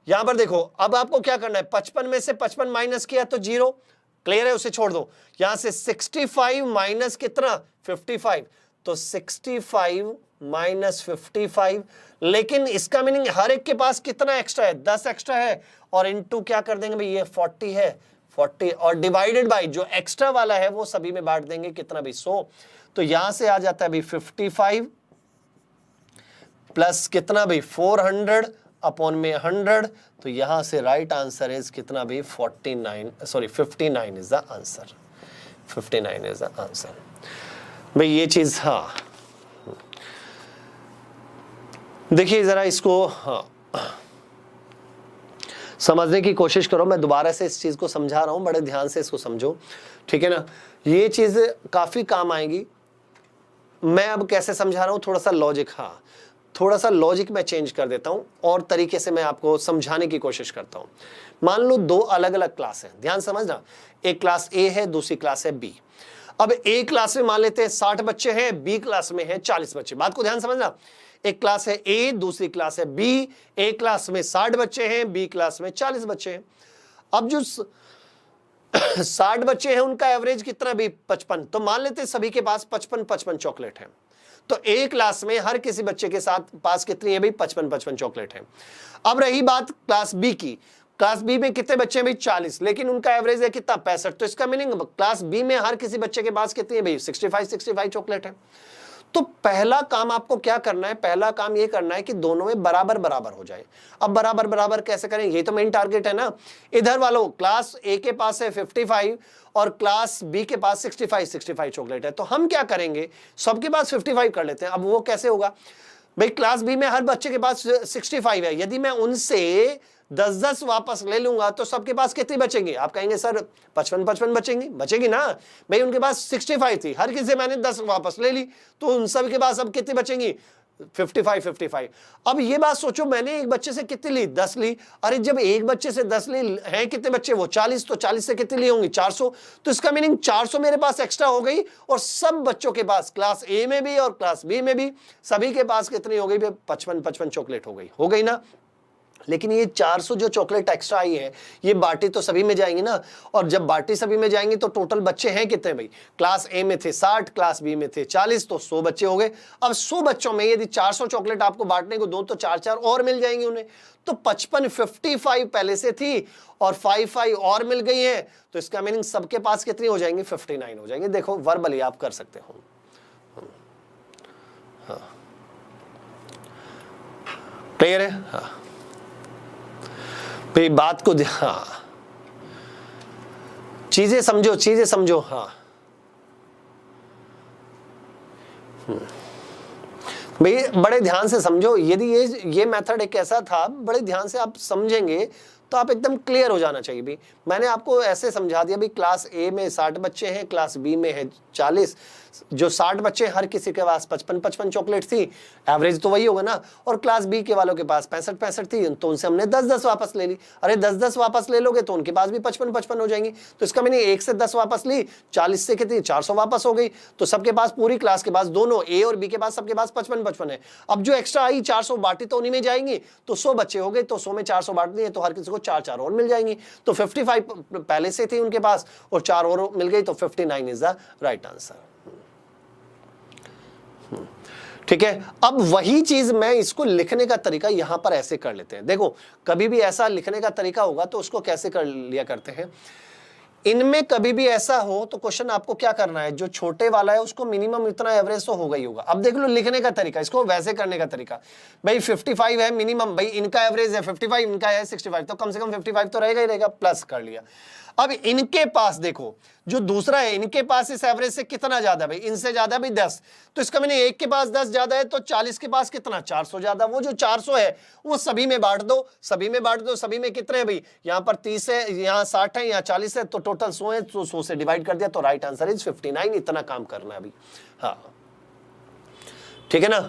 [SPEAKER 1] यहां पर देखो, अब आपको क्या करना है, 55 में से 55 माइनस किया तो 0, क्लियर है, उसे छोड़ दो। यहां से 65 माइनस कितना? 55, तो 65 माइनस 55। लेकिन इसका मीनिंग हर एक के पास कितना एक्स्ट्रा है? 10 एक्स्ट्रा है, और इनटू क्या कर देंगे भाई, ये 40 है, 40 और डिवाइडेड बाय जो एक्स्ट्रा वाला है वो सभी में बांट देंगे, कितना भी 100। तो यहां से आ जाता है भाई 55 प्लस कितना भाई 400 अपॉन में 100। तो यहां से राइट आंसर इज कितना भाई 59 is the answer. 59 is the answer भाई, ये चीज। हाँ देखिए जरा इसको, हाँ समझने की कोशिश करो। मैं दोबारा से इस चीज को समझा रहा हूं, बड़े ध्यान से इसको समझो, ठीक है ना? ये चीज काफी काम आएगी। मैं अब कैसे समझा रहा हूं, थोड़ा सा लॉजिक, हाँ थोड़ा सा लॉजिक मैं चेंज कर देता हूं और तरीके से मैं आपको समझाने की कोशिश करता हूं। मान लो दो अलग अलग क्लास है, ध्यान समझना। एक क्लास ए है, दूसरी क्लास है बी। अब ए क्लास में मान लेते हैं 60 बच्चे हैं, बी क्लास में है 40 बच्चे। बात को ध्यान समझना, एक क्लास है ए, दूसरी क्लास है बी। ए क्लास में 60 बच्चे हैं, बी क्लास में 40 बच्चे हैं। अब जो 60 बच्चे हैं उनका एवरेज कितना भी 55, तो मान लेते हैं सभी के पास 55 चॉकलेट है। तो एक क्लास में हर किसी बच्चे के साथ पास कितनी है भाई 55 चॉकलेट है। अब रही बात क्लास बी की, क्लास बी में कितने बच्चे हैं भाई 40, लेकिन उनका एवरेज है कितना 65। तो इसका मीनिंग क्लास बी में हर किसी बच्चे के पास कितनी है भाई 65 चॉकलेट है। तो पहला काम आपको क्या करना है, पहला काम ये करना है कि दोनों में बराबर बराबर हो जाए। अब बराबर बराबर कैसे करें, ये तो मेन टारगेट है ना। इधर वालों क्लास ए के पास है 55 और क्लास बी के पास 65 चॉकलेट है। तो हम क्या करेंगे, सबके पास 55 कर लेते हैं। अब वो कैसे होगा भाई, क्लास बी में हर बच्चे के पास 65 है, यदि मैं उनसे 10 वापस ले लूंगा तो सबके पास कितनी बचेंगी? आप कहेंगे सर 55 बचेगी ना भाई, उनके पास 65 थी, हर किसी से मैंने 10 वापस ले ली, तो उन सब के पास अब कितनी बचेंगी 55। अब ये बात सोचो, मैंने एक बच्चे से कितनी ली 10 ली। अरे जब एक बच्चे से 10 ली हैं, कितने बच्चे वो 40, तो 40 से कितनी ली होंगी 400। तो इसका मीनिंग 400 मेरे पास एक्स्ट्रा हो गई, और सब बच्चों के पास क्लास ए में भी और क्लास बी में भी सभी के पास कितनी हो गई 55 चॉकलेट हो गई ना। लेकिन ये 400 जो चॉकलेट एक्स्ट्रा आई है ये बाटी तो सभी में जाएंगी ना, और जब बाटी सभी में जाएंगी तो टोटल बच्चे हैं कितने भाई, क्लास ए में थे 60, क्लास बी में थे 40, तो 100 बच्चे हो गए। अब 100 बच्चों में यदि 400 चॉकलेट आपको बांटने को दो तो 4 और मिल जाएंगी उन्हें। तो 55 पहले से थी और 5 और मिल गई है, तो इसका मीनिंग सबके पास कितनी हो जाएंगी 59 हो जाएंगे। देखो वर्बली आप कर सकते हो। क्लियर है? हाँ भाई बात को, हाँ चीजें समझो, हाँ भाई बड़े ध्यान से समझो, यदि ये मेथड एक ऐसा था, बड़े ध्यान से आप समझेंगे तो आप एकदम क्लियर हो जाना चाहिए। भी मैंने आपको ऐसे समझा दिया, भी क्लास ए में 60 बच्चे हैं, क्लास बी में है 40, जो 60 बच्चे हर किसी के पास 55 चॉकलेट थी, एवरेज तो वही होगा ना, और क्लास बी के वालों के पास 65 थी, तो उनसे हमने 10 वापस ले ली। अरे 10 वापस ले लोगे तो उनके पास भी 55 हो जाएंगी, तो इसका मैंने 1 से 10 वापस ली, 40 से कितनी 400 वापस हो गई। तो सबके पास, पूरी क्लास के पास, दोनों ए और बी के पास, सबके पास 55 है। अब जो एक्स्ट्रा आई 400 बांटी तो उन्हीं में जाएंगी, तो 100 बच्चे हो गए, तो 100 में 400 बांट दिए, तो हर किसी को 4 और मिल जाएंगी। तो 55 पहले से थी उनके पास और 4 और मिल गई, तो 59 इज द राइट आंसर। ठीक है, अब वही चीज मैं इसको लिखने का तरीका यहां पर ऐसे कर लेते हैं। देखो, कभी भी ऐसा लिखने का तरीका होगा तो उसको कैसे कर लिया करते हैं, इनमें कभी भी ऐसा हो तो क्वेश्चन आपको क्या करना है, जो छोटे वाला है उसको मिनिमम इतना एवरेज तो होगा ही होगा। अब देख लो लिखने का तरीका, इसको वैसे करने का तरीका, भाई 55 है मिनिमम, भाई इनका एवरेज है 55, इनका है 65, तो कम से कम 55 तो रहेगा ही रहेगा, प्लस कर लिया। अब इनके पास देखो, जो दूसरा है इनके पास इस एवरेज से कितना ज्यादा, भाई इनसे ज्यादा भाई 10, तो इसका मैंने एक के पास 10 ज्यादा है, तो 40 के पास कितना 400 ज्यादा। वो जो 400 है वो सभी में बांट दो, सभी में बांट दो, सभी में कितने हैं भाई, यहाँ पर 30 है, यहाँ 60 है, यहाँ 40 है, तो टोटल 100 है, तो 100 से डिवाइड कर दिया, तो राइट आंसर इज 59। इतना काम करना है अभी। हाँ ठीक है ना,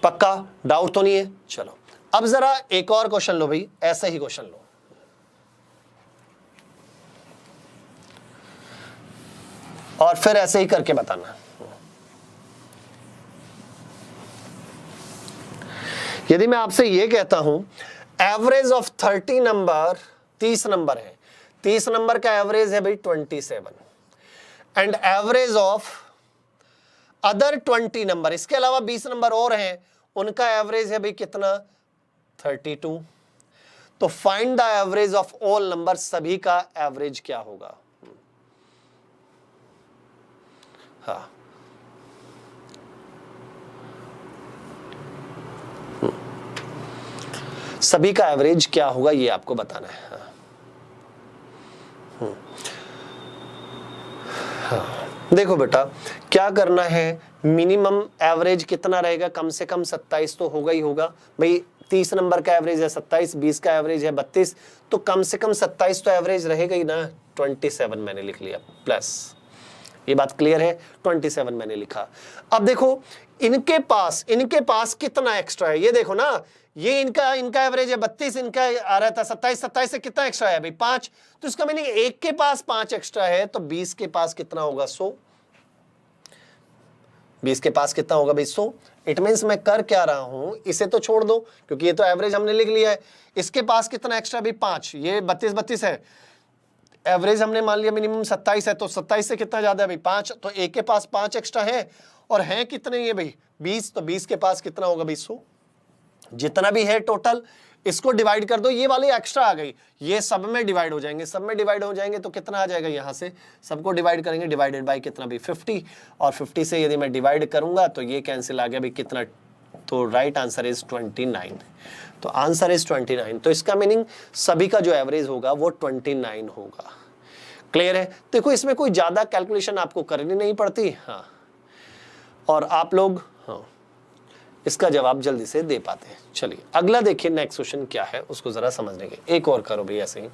[SPEAKER 1] पक्का डाउट तो नहीं है। चलो अब जरा एक और क्वेश्चन लो भाई, ऐसा ही क्वेश्चन लो, और फिर ऐसे ही करके बताना। यदि मैं आपसे ये कहता हूं एवरेज ऑफ 30 नंबर, 30 नंबर है, 30 नंबर का एवरेज है भाई 27, and average of other 20 number, इसके अलावा 20 नंबर और हैं, उनका एवरेज है भाई कितना 32, तो find the average of all number, सभी का एवरेज क्या होगा। हाँ सभी का एवरेज क्या होगा ये आपको बताना है। हाँ। देखो बेटा क्या करना है, मिनिमम एवरेज कितना रहेगा, कम से कम 27 तो होगा ही होगा भाई। 30 नंबर का एवरेज है 27, 20 का एवरेज है 32, तो कम से कम 27 तो एवरेज रहेगा ही ना। 27 मैंने लिख लिया प्लस, ये बात क्लियर है, 27 मैंने लिखा। अब देखो इनके पास कितना एक्स्ट्रा है, ये देखो ना, ये इनका एवरेज है 32, इनका आ रहा था 27, 27 से कितना एक्स्ट्रा है भाई 5, तो इसका मीनिंग एक के पास 5 एक्स्ट्रा है, तो 20 के पास कितना होगा 100, 20 के पास कितना होगा भाई 100। इट मीन्स मैं कर क्या रहा हूं, इसे तो छोड़ दो क्योंकि ये तो एवरेज हमने लिख लिया है। इसके पास कितना एक्स्ट्रा भाई 5, ये 32 है, एवरेज हमने मान लिया मिनिमम 27 है, तो 27 से कितना ज्यादा है भाई 5, तो एक के पास 5 एक्स्ट्रा है, और है कितने ये भाई 20, तो 20 के पास कितना होगा भाई 100। जितना भी है टोटल इसको डिवाइड कर दो, ये वाली एक्स्ट्रा आ गई, ये सब में डिवाइड हो जाएंगे, सब में डिवाइड हो जाएंगे तो कितना आ जाएगा, यहां से सबको डिवाइड करेंगे, डिवाइडेड बाय कितना भी 50, और 50 से यदि मैं डिवाइड करूंगा तो ये कैंसिल आ गया भाई कितना, तो राइट आंसर इज 29। तो आंसर इज 29, तो इसका मीनिंग सभी का जो एवरेज होगा वो 29 होगा। क्लियर है। देखो इसमें कोई ज्यादा कैलकुलेशन आपको करनी नहीं पड़ती। हाँ, और आप लोग हाँ इसका जवाब जल्दी से दे पाते हैं। चलिए अगला देखिए, नेक्स्ट क्वेश्चन क्या है उसको जरा समझने के, एक और करो भाई ऐसे ही।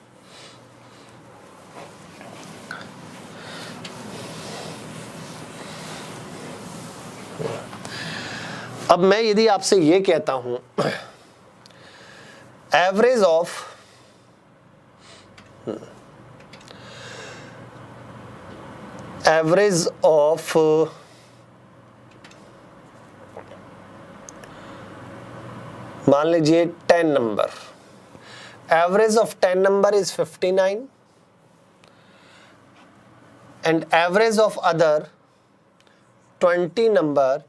[SPEAKER 1] अब मैं यदि आपसे ये कहता हूं एवरेज ऑफ मान लीजिए 10 number, average of 10 number is 59 and average of other 20 number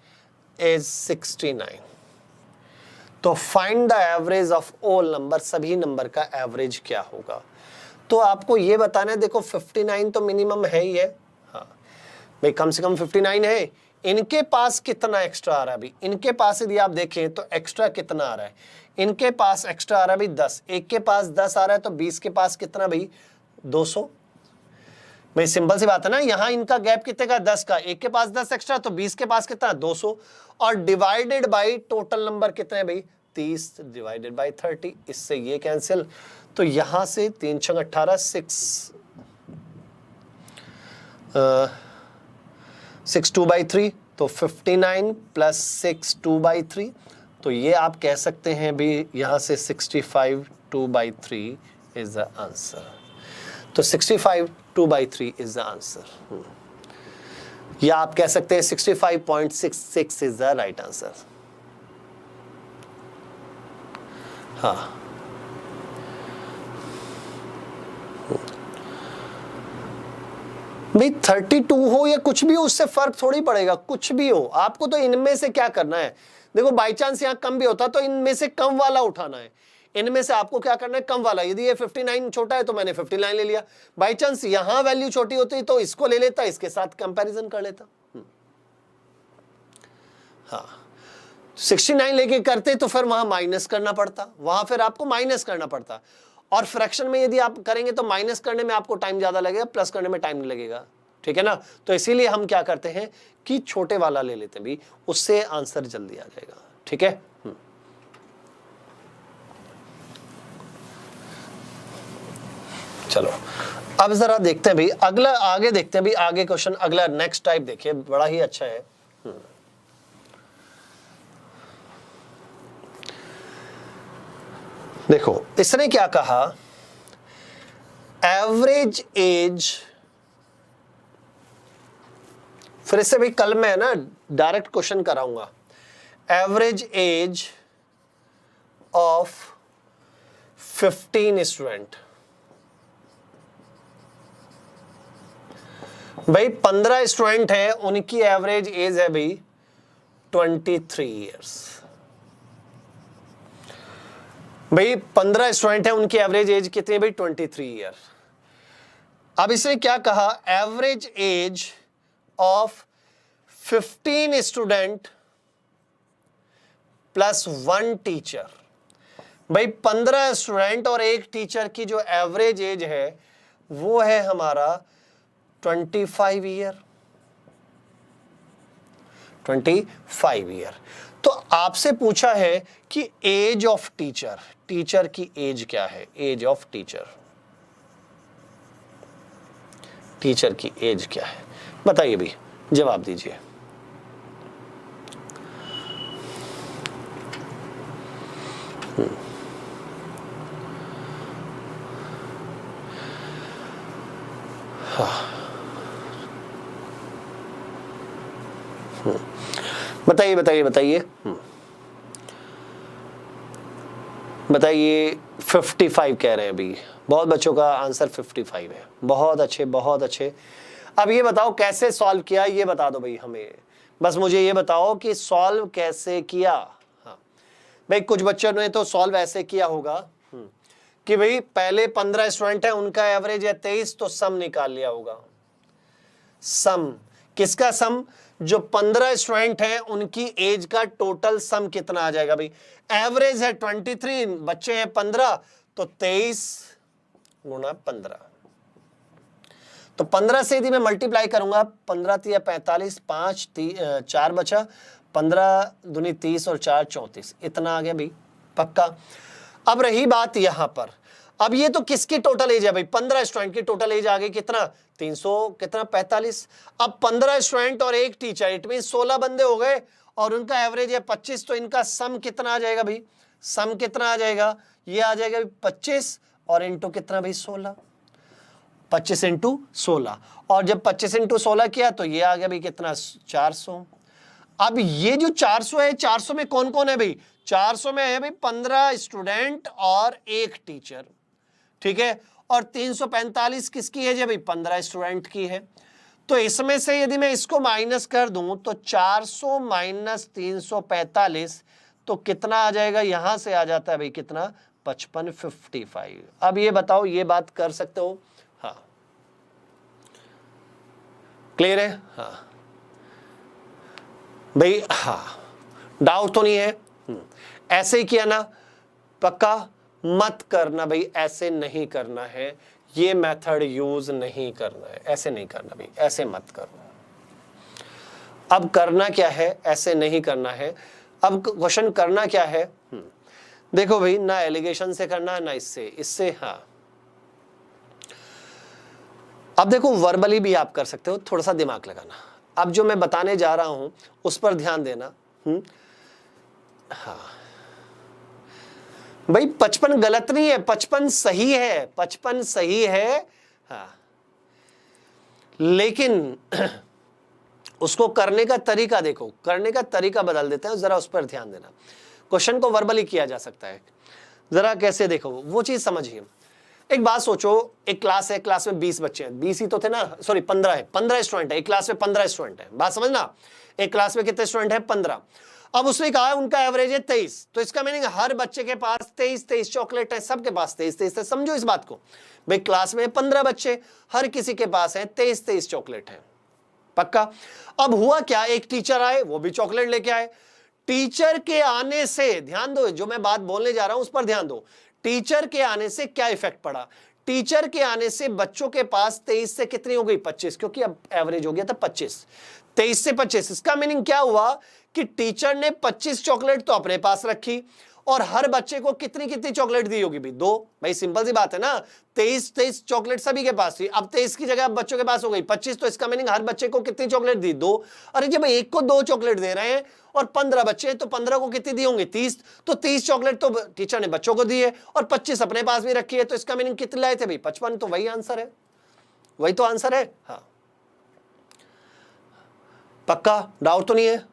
[SPEAKER 1] is 69, तो find the average of all number, सभी नंबर का एवरेज क्या होगा। तो आपको ये बताना है, देखो 59 तो मिनिमम है ही है, हाँ भाई कम से कम 59 है। इनके पास कितना एक्स्ट्रा आ रहा है भाई, इनके पास यदि आप देखें तो एक्स्ट्रा कितना आ रहा है, इनके पास एक्स्ट्रा आ रहा है भाई 10, एक के पास 10 आ रहा है, तो 20 के पास कितना भाई 200, भाई सिंपल सी बात है ना, यहां इनका गैप कितने का, 10 का, एक के पास 10 एक्स्ट्रा, तो 20 के पास कितना, 200, और डिवाइडेड बाई टोटल नंबर कितने हैं भाई, 30 डिवाइडेड बाई 30, इससे ये कैंसिल, तो यहां से 3 6 18 6 2/3, तो 59 प्लस 6 2/3, तो ये आप कह सकते हैं भी यहां से 65 2/3 इज द आंसर। तो 65 2/3 इज द आंसर, या आप कह सकते हैं 65.66 इज द राइट आंसर। हाँ, भाई 32 हो या कुछ भी हो, उससे फर्क थोड़ी पड़ेगा, कुछ भी हो, आपको तो इनमें से क्या करना है, देखो बाई चांस यहाँ कम भी होता तो इनमें से कम वाला उठाना है, इनमें से आपको क्या करना है, कम वाला। यदि ये 59 छोटा है तो मैंने 59 ले लिया, बाई चांस यहां वैल्यू छोटी होती तो इसको ले लेता, इसके साथ कंपैरिजन कर लेता। हाँ, 69 लेके करते तो फिर वहां माइनस करना पड़ता, वहां फिर आपको माइनस करना पड़ता, और फ्रैक्शन में यदि आप करेंगे तो माइनस करने में आपको टाइम ज्यादा लगेगा, प्लस करने में टाइम नहीं लगेगा, ठीक है ना। तो इसीलिए हम क्या करते हैं कि छोटे वाला ले लेते हैं भी, उससे आंसर जल्दी आ जाएगा, ठीक है। चलो अब जरा देखते हैं भाई अगला, आगे देखते हैं भाई, आगे क्वेश्चन, अगला नेक्स्ट टाइप देखिए, बड़ा ही अच्छा है। देखो इसने क्या कहा, एवरेज एज, फिर इससे भाई कल मैं ना डायरेक्ट क्वेश्चन कराऊंगा, एवरेज एज ऑफ 15 स्टूडेंट। भाई 15 स्टूडेंट है, उनकी एवरेज एज है भाई 23 इयर्स। भाई 15 स्टूडेंट है, उनकी एवरेज एज कितनी है भाई, 23 ईयर। अब इसने क्या कहा, average age of 15 student plus 1 teacher. भाई 15 स्टूडेंट और एक टीचर की जो एवरेज एज है वो है हमारा 25 ईयर, 25 ईयर। तो आपसे पूछा है कि एज ऑफ टीचर, टीचर की एज क्या है, एज ऑफ टीचर, टीचर की एज क्या है, बताइए भाई, जवाब दीजिए। बताइए बताइए बताइए बताइए। 55 कह रहे हैं अभी, बहुत बच्चों का आंसर 55 है, बहुत अच्छे बहुत अच्छे। अब ये बताओ कैसे सॉल्व किया, ये बता दो भाई हमें, बस मुझे ये बताओ कि सॉल्व कैसे किया। हाँ भाई, कुछ बच्चों ने तो सॉल्व ऐसे किया होगा कि भाई पहले 15 स्टूडेंट है, उनका एवरेज है 23, तो सम निकाल लिया होगा। सम किसका सम, जो 15 स्टूडेंट हैं उनकी एज का टोटल सम कितना आ जाएगा भाई। एवरेज है 23, बच्चे हैं 15, तो 23 गुणा 15, तो 15 से यदि मैं मल्टीप्लाई करूंगा, 15 3 45, 5 4 बचा, 15 दूनी 30 और 4 34, इतना आ गया भाई, पक्का। अब रही बात यहां पर, अब ये तो किसकी टोटल एज है भाई, 15 स्टूडेंट की टोटल एज आ गई कितना, 300 कितना 45। अब 15 स्टूडेंट और एक टीचर, इट मीन 16 बंदे हो गए और उनका एवरेज है 25, तो इनका सम कितना आ जाएगा भाई, सम कितना आ जाएगा, ये आ जाएगा 25 और इंटू कितना भाई 16, 25 इंटू 16, और जब 25 इंटू 16 किया तो ये आ गया भाई कितना 400। अब ये जो 400 है, 400 में कौन कौन है भाई, 400 में है भाई 15 स्टूडेंट और एक टीचर, ठीक है, और 345 किसकी है भाई, 15 स्टूडेंट की है। तो इसमें से यदि मैं इसको माइनस कर दूं तो 400 माइनस 345, तो कितना आ जाएगा, यहां से आ जाता है भाई कितना 55 55। अब ये बताओ, ये बात कर सकते हो, हाँ क्लियर है, हाँ भाई, हाँ डाउट तो नहीं है, ऐसे ही किया ना, पक्का मत करना भाई, ऐसे नहीं करना है, ये मेथड यूज नहीं करना है, ऐसे नहीं करना भाई, ऐसे मत करो। अब करना क्या है, ऐसे नहीं करना है। अब क्वेश्चन करना क्या है, देखो भाई, ना एलिगेशन से करना है ना इससे हाँ। अब देखो वर्बली भी आप कर सकते हो, थोड़ा सा दिमाग लगाना। अब जो मैं बताने जा रहा हूं उस पर ध्यान देना। हाँ भाई, 55 गलत नहीं है, 55 सही है, 55 सही है हाँ, लेकिन उसको करने का तरीका देखो, करने का तरीका बदल देते हैं, जरा उस पर ध्यान देना। क्वेश्चन को वर्बली किया जा सकता है, जरा कैसे देखो वो चीज समझिए। एक बात सोचो, एक क्लास है, क्लास में 20 बच्चे हैं, 20 ही तो थे ना, सॉरी 15 है, 15 स्टूडेंट है, एक क्लास में 15 स्टूडेंट है, बात समझना। एक क्लास में कितने स्टूडेंट है, 15। अब उसने कहा उनका एवरेज है 23, तो इसका मीनिंग हर बच्चे के पास 23 चॉकलेट है, सबके पास 23 है। समझो इस बात को भाई, क्लास में 15 बच्चे, हर किसी के पास है 23 चॉकलेट है, पक्का। अब हुआ क्या, एक टीचर आए, वो भी चॉकलेट लेके आए। टीचर के आने से, ध्यान दो, जो मैं बात बोलने जा रहा हूं उस पर ध्यान दो। टीचर के आने से क्या इफेक्ट पड़ा, टीचर के आने से बच्चों के पास 23 से कितनी हो गई, 25, क्योंकि अब एवरेज हो गया था 25, 23 से 25। इसका मीनिंग क्या हुआ कि टीचर ने 25 चॉकलेट तो अपने पास रखी, और हर बच्चे को कितनी कितनी चॉकलेट दी होगी भाई, 2। भाई सिंपल सी बात है ना, 23 चॉकलेट सभी के पास थी, अब 23 की जगह अब बच्चों के पास हो गई 25, तो इसका मीनिंग हर बच्चे को कितनी चॉकलेट दी, 2। अरे जब एक को 2 चॉकलेट दे रहे हैं और 15 बच्चे हैं, तो 15 को कितनी दी होंगी, 30, तो 30 चॉकलेट तो टीचर ने बच्चों को दी है और 25 अपने पास भी रखी है, तो इसका मीनिंग कितने लाए थे भाई, 55। तो वही आंसर है, वही तो आंसर है हाँ। पक्का, डाउट तो नहीं है।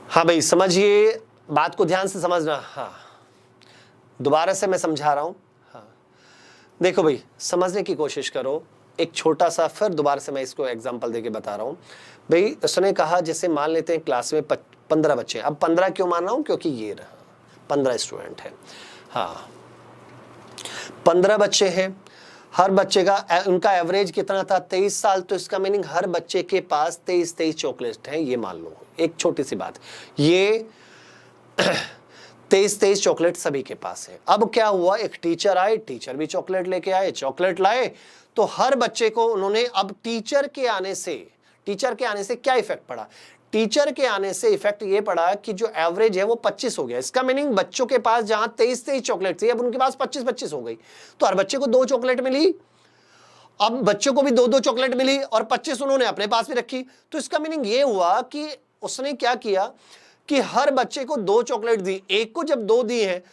[SPEAKER 1] हाँ भाई समझिए, बात को ध्यान से समझना। हाँ दोबारा से मैं समझा रहा हूं। हाँ देखो भाई, समझने की कोशिश करो। एक छोटा सा, फिर दोबारा से मैं इसको एग्जांपल देके बता रहा हूं भाई। उसने कहा जैसे मान लेते हैं क्लास में 15 बच्चे हैं। अब 15 क्यों मान रहा हूं, क्योंकि ये रहा 15 स्टूडेंट है। हाँ 15 बच्चे हैं, हर बच्चे का उनका एवरेज कितना था, 23 साल, तो इसका मीनिंग हर बच्चे के पास 23 चॉकलेट है, ये मान लो। एक छोटी सी बात, ये 23 चॉकलेट सभी के पास है। अब क्या हुआ, एक टीचर आए, टीचर भी चॉकलेट लेके आए, चॉकलेट लाए, तो हर बच्चे को उन्होंने, अब टीचर के आने से क्या इफेक्ट पड़ा, टीचर के आने से इफेक्ट ये पड़ा कि जो एवरेज है वो 25 हो गया। इसका मीनिंग बच्चों के पास जहां 23 चॉकलेट थी, अब उनके पास 25 हो गई, तो हर बच्चे को 2 चॉकलेट मिली। अब बच्चों को भी 2 चॉकलेट मिली और 25 उन्होंने अपने पास भी रखी। तो इसका मीनिंग ये हुआ कि उसने क्या किया कि हर बच्चे को 2 चॉकलेट दी। एक को जब 2 दी है,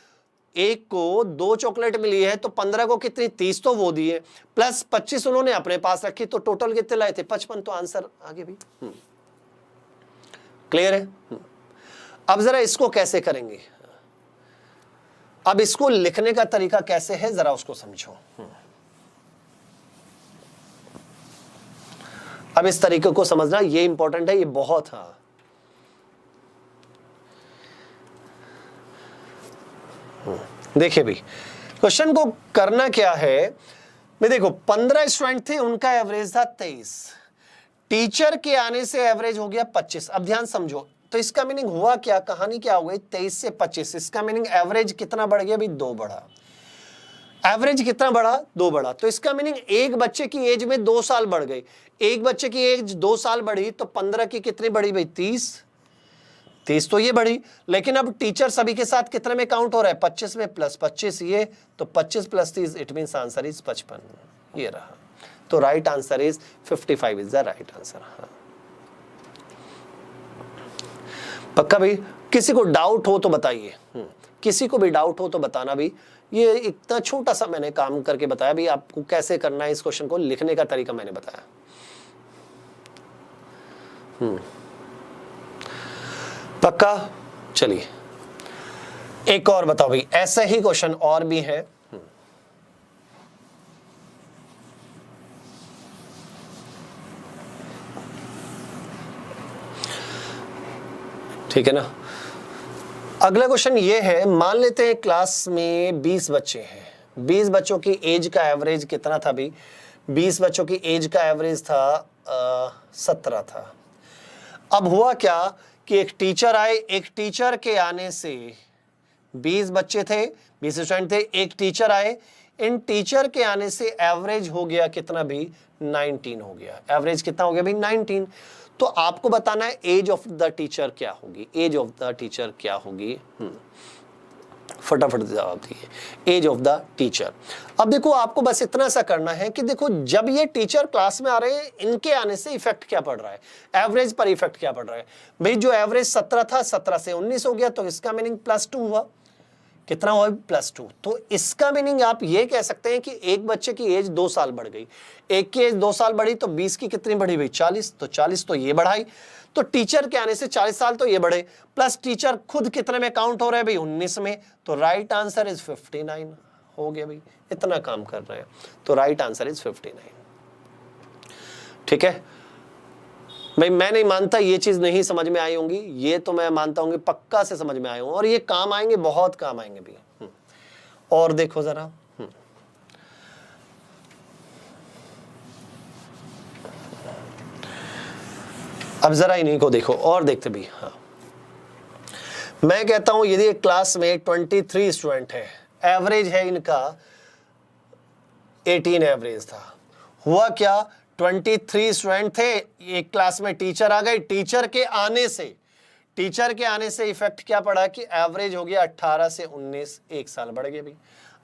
[SPEAKER 1] एक को 2 चॉकलेट मिली है, तो 15 को कितनी, 30 तो वो दी है, प्लस 25 उन्होंने अपने पास रखी, तो टोटल कितने लाए थे, 55। तो आंसर आगे भी क्लियर है। अब जरा इसको कैसे करेंगे, अब इसको लिखने का तरीका कैसे है, जरा उसको समझो। अब इस तरीके को समझना, ये इंपॉर्टेंट है, ये बहुत। हाँ देखिए भाई, क्वेश्चन को करना क्या है भाई, देखो 15 स्टूडेंट थे, उनका एवरेज था 23, टीचर के आने से एवरेज हो गया 25। अब ध्यान समझो, तो इसका मीनिंग हुआ क्या, कहानी क्या हो गई, 23 से 25, इसका मीनिंग एवरेज कितना बढ़ गया भाई, 2 बढ़ा। एवरेज कितना बढ़ा, 2 बढ़ा, तो इसका मीनिंग एक बच्चे की एज में 2 साल बढ़ गई। एक बच्चे की एज 2 साल बढ़ी, तो 15 की कितनी बढ़ी भाई, 30 तो ये बढ़ी। लेकिन अब टीचर सभी के साथ कितने में काउंट हो रहा है, 25 में, प्लस 25 ये, तो 25 + 30, इट मींस आंसर इज 55, ये रहा। तो right answer is 55 is the right answer. हाँ पक्का भाई, किसी को डाउट हो तो बताइए, किसी को भी डाउट हो तो बताना भी। ये इतना छोटा सा मैंने काम करके बताया भी, आपको कैसे करना है इस क्वेश्चन को, लिखने का तरीका मैंने बताया। पक्का, चलिए एक और बताओ भाई, ऐसा ही क्वेश्चन और भी है। ठीक है ना। अगला क्वेश्चन ये है, मान लेते हैं क्लास में 20 बच्चे हैं, 20 बच्चों की एज का एवरेज कितना था भाई, 20 बच्चों की एज का एवरेज था 17 था। अब हुआ क्या कि एक टीचर आए, एक टीचर के आने से 20 बच्चे थे, 20 स्टूडेंट थे, एक टीचर आए, इन टीचर के आने से एवरेज हो गया कितना भी 19 हो गया। एवरेज कितना हो गया भाई 19। तो आपको बताना है एज ऑफ द टीचर क्या होगी, एज ऑफ द टीचर क्या होगी। फटाफट जवाब दिए, एज ऑफ द टीचर। अब देखो आपको बस इतना सा करना है कि देखो जब ये टीचर क्लास में आ रहे हैं, इनके आने से इफेक्ट क्या पड़ रहा है, एवरेज पर इफेक्ट क्या पड़ रहा है। भाई जो एवरेज 17 था 17 से 19 हो गया, तो इसका मीनिंग +2 हुआ। कितना हुआ +2। तो इसका मीनिंग आप ये कह सकते हैं कि एक बच्चे की एज 2 साल बढ़ गई, एक की एज 2 साल बढ़ी तो 20 की कितनी बढ़ी भाई 40, तो 40 तो ये बढ़ाई, तो टीचर के आने से 40 साल तो ये बढ़े, प्लस टीचर खुद कितने में काउंट हो रहा है भाई 19 में, तो राइट आंसर इज 59 हो गया भाई। इतना काम कर रहे हैं, तो राइट आंसर इज 59। ठीक है भाई, मैं नहीं मानता ये चीज नहीं समझ में आई होंगी, ये तो मैं मानता हूँ कि पक्का से समझ में आए होंगे और ये काम आएंगे, बहुत काम आएंगे भी। और देखो जरा, अब जरा इन्हीं को देखो और देखते भी। हाँ, मैं कहता हूं यदि एक क्लास में 23 स्टूडेंट है, एवरेज है इनका 18 एवरेज था, हुआ क्या 23 स्टूडेंट थे, एक क्लास में टीचर आ गए, टीचर के आने से इफेक्ट क्या पड़ा कि एवरेज हो गया 18 से 19, एक साल बढ़ गया भाई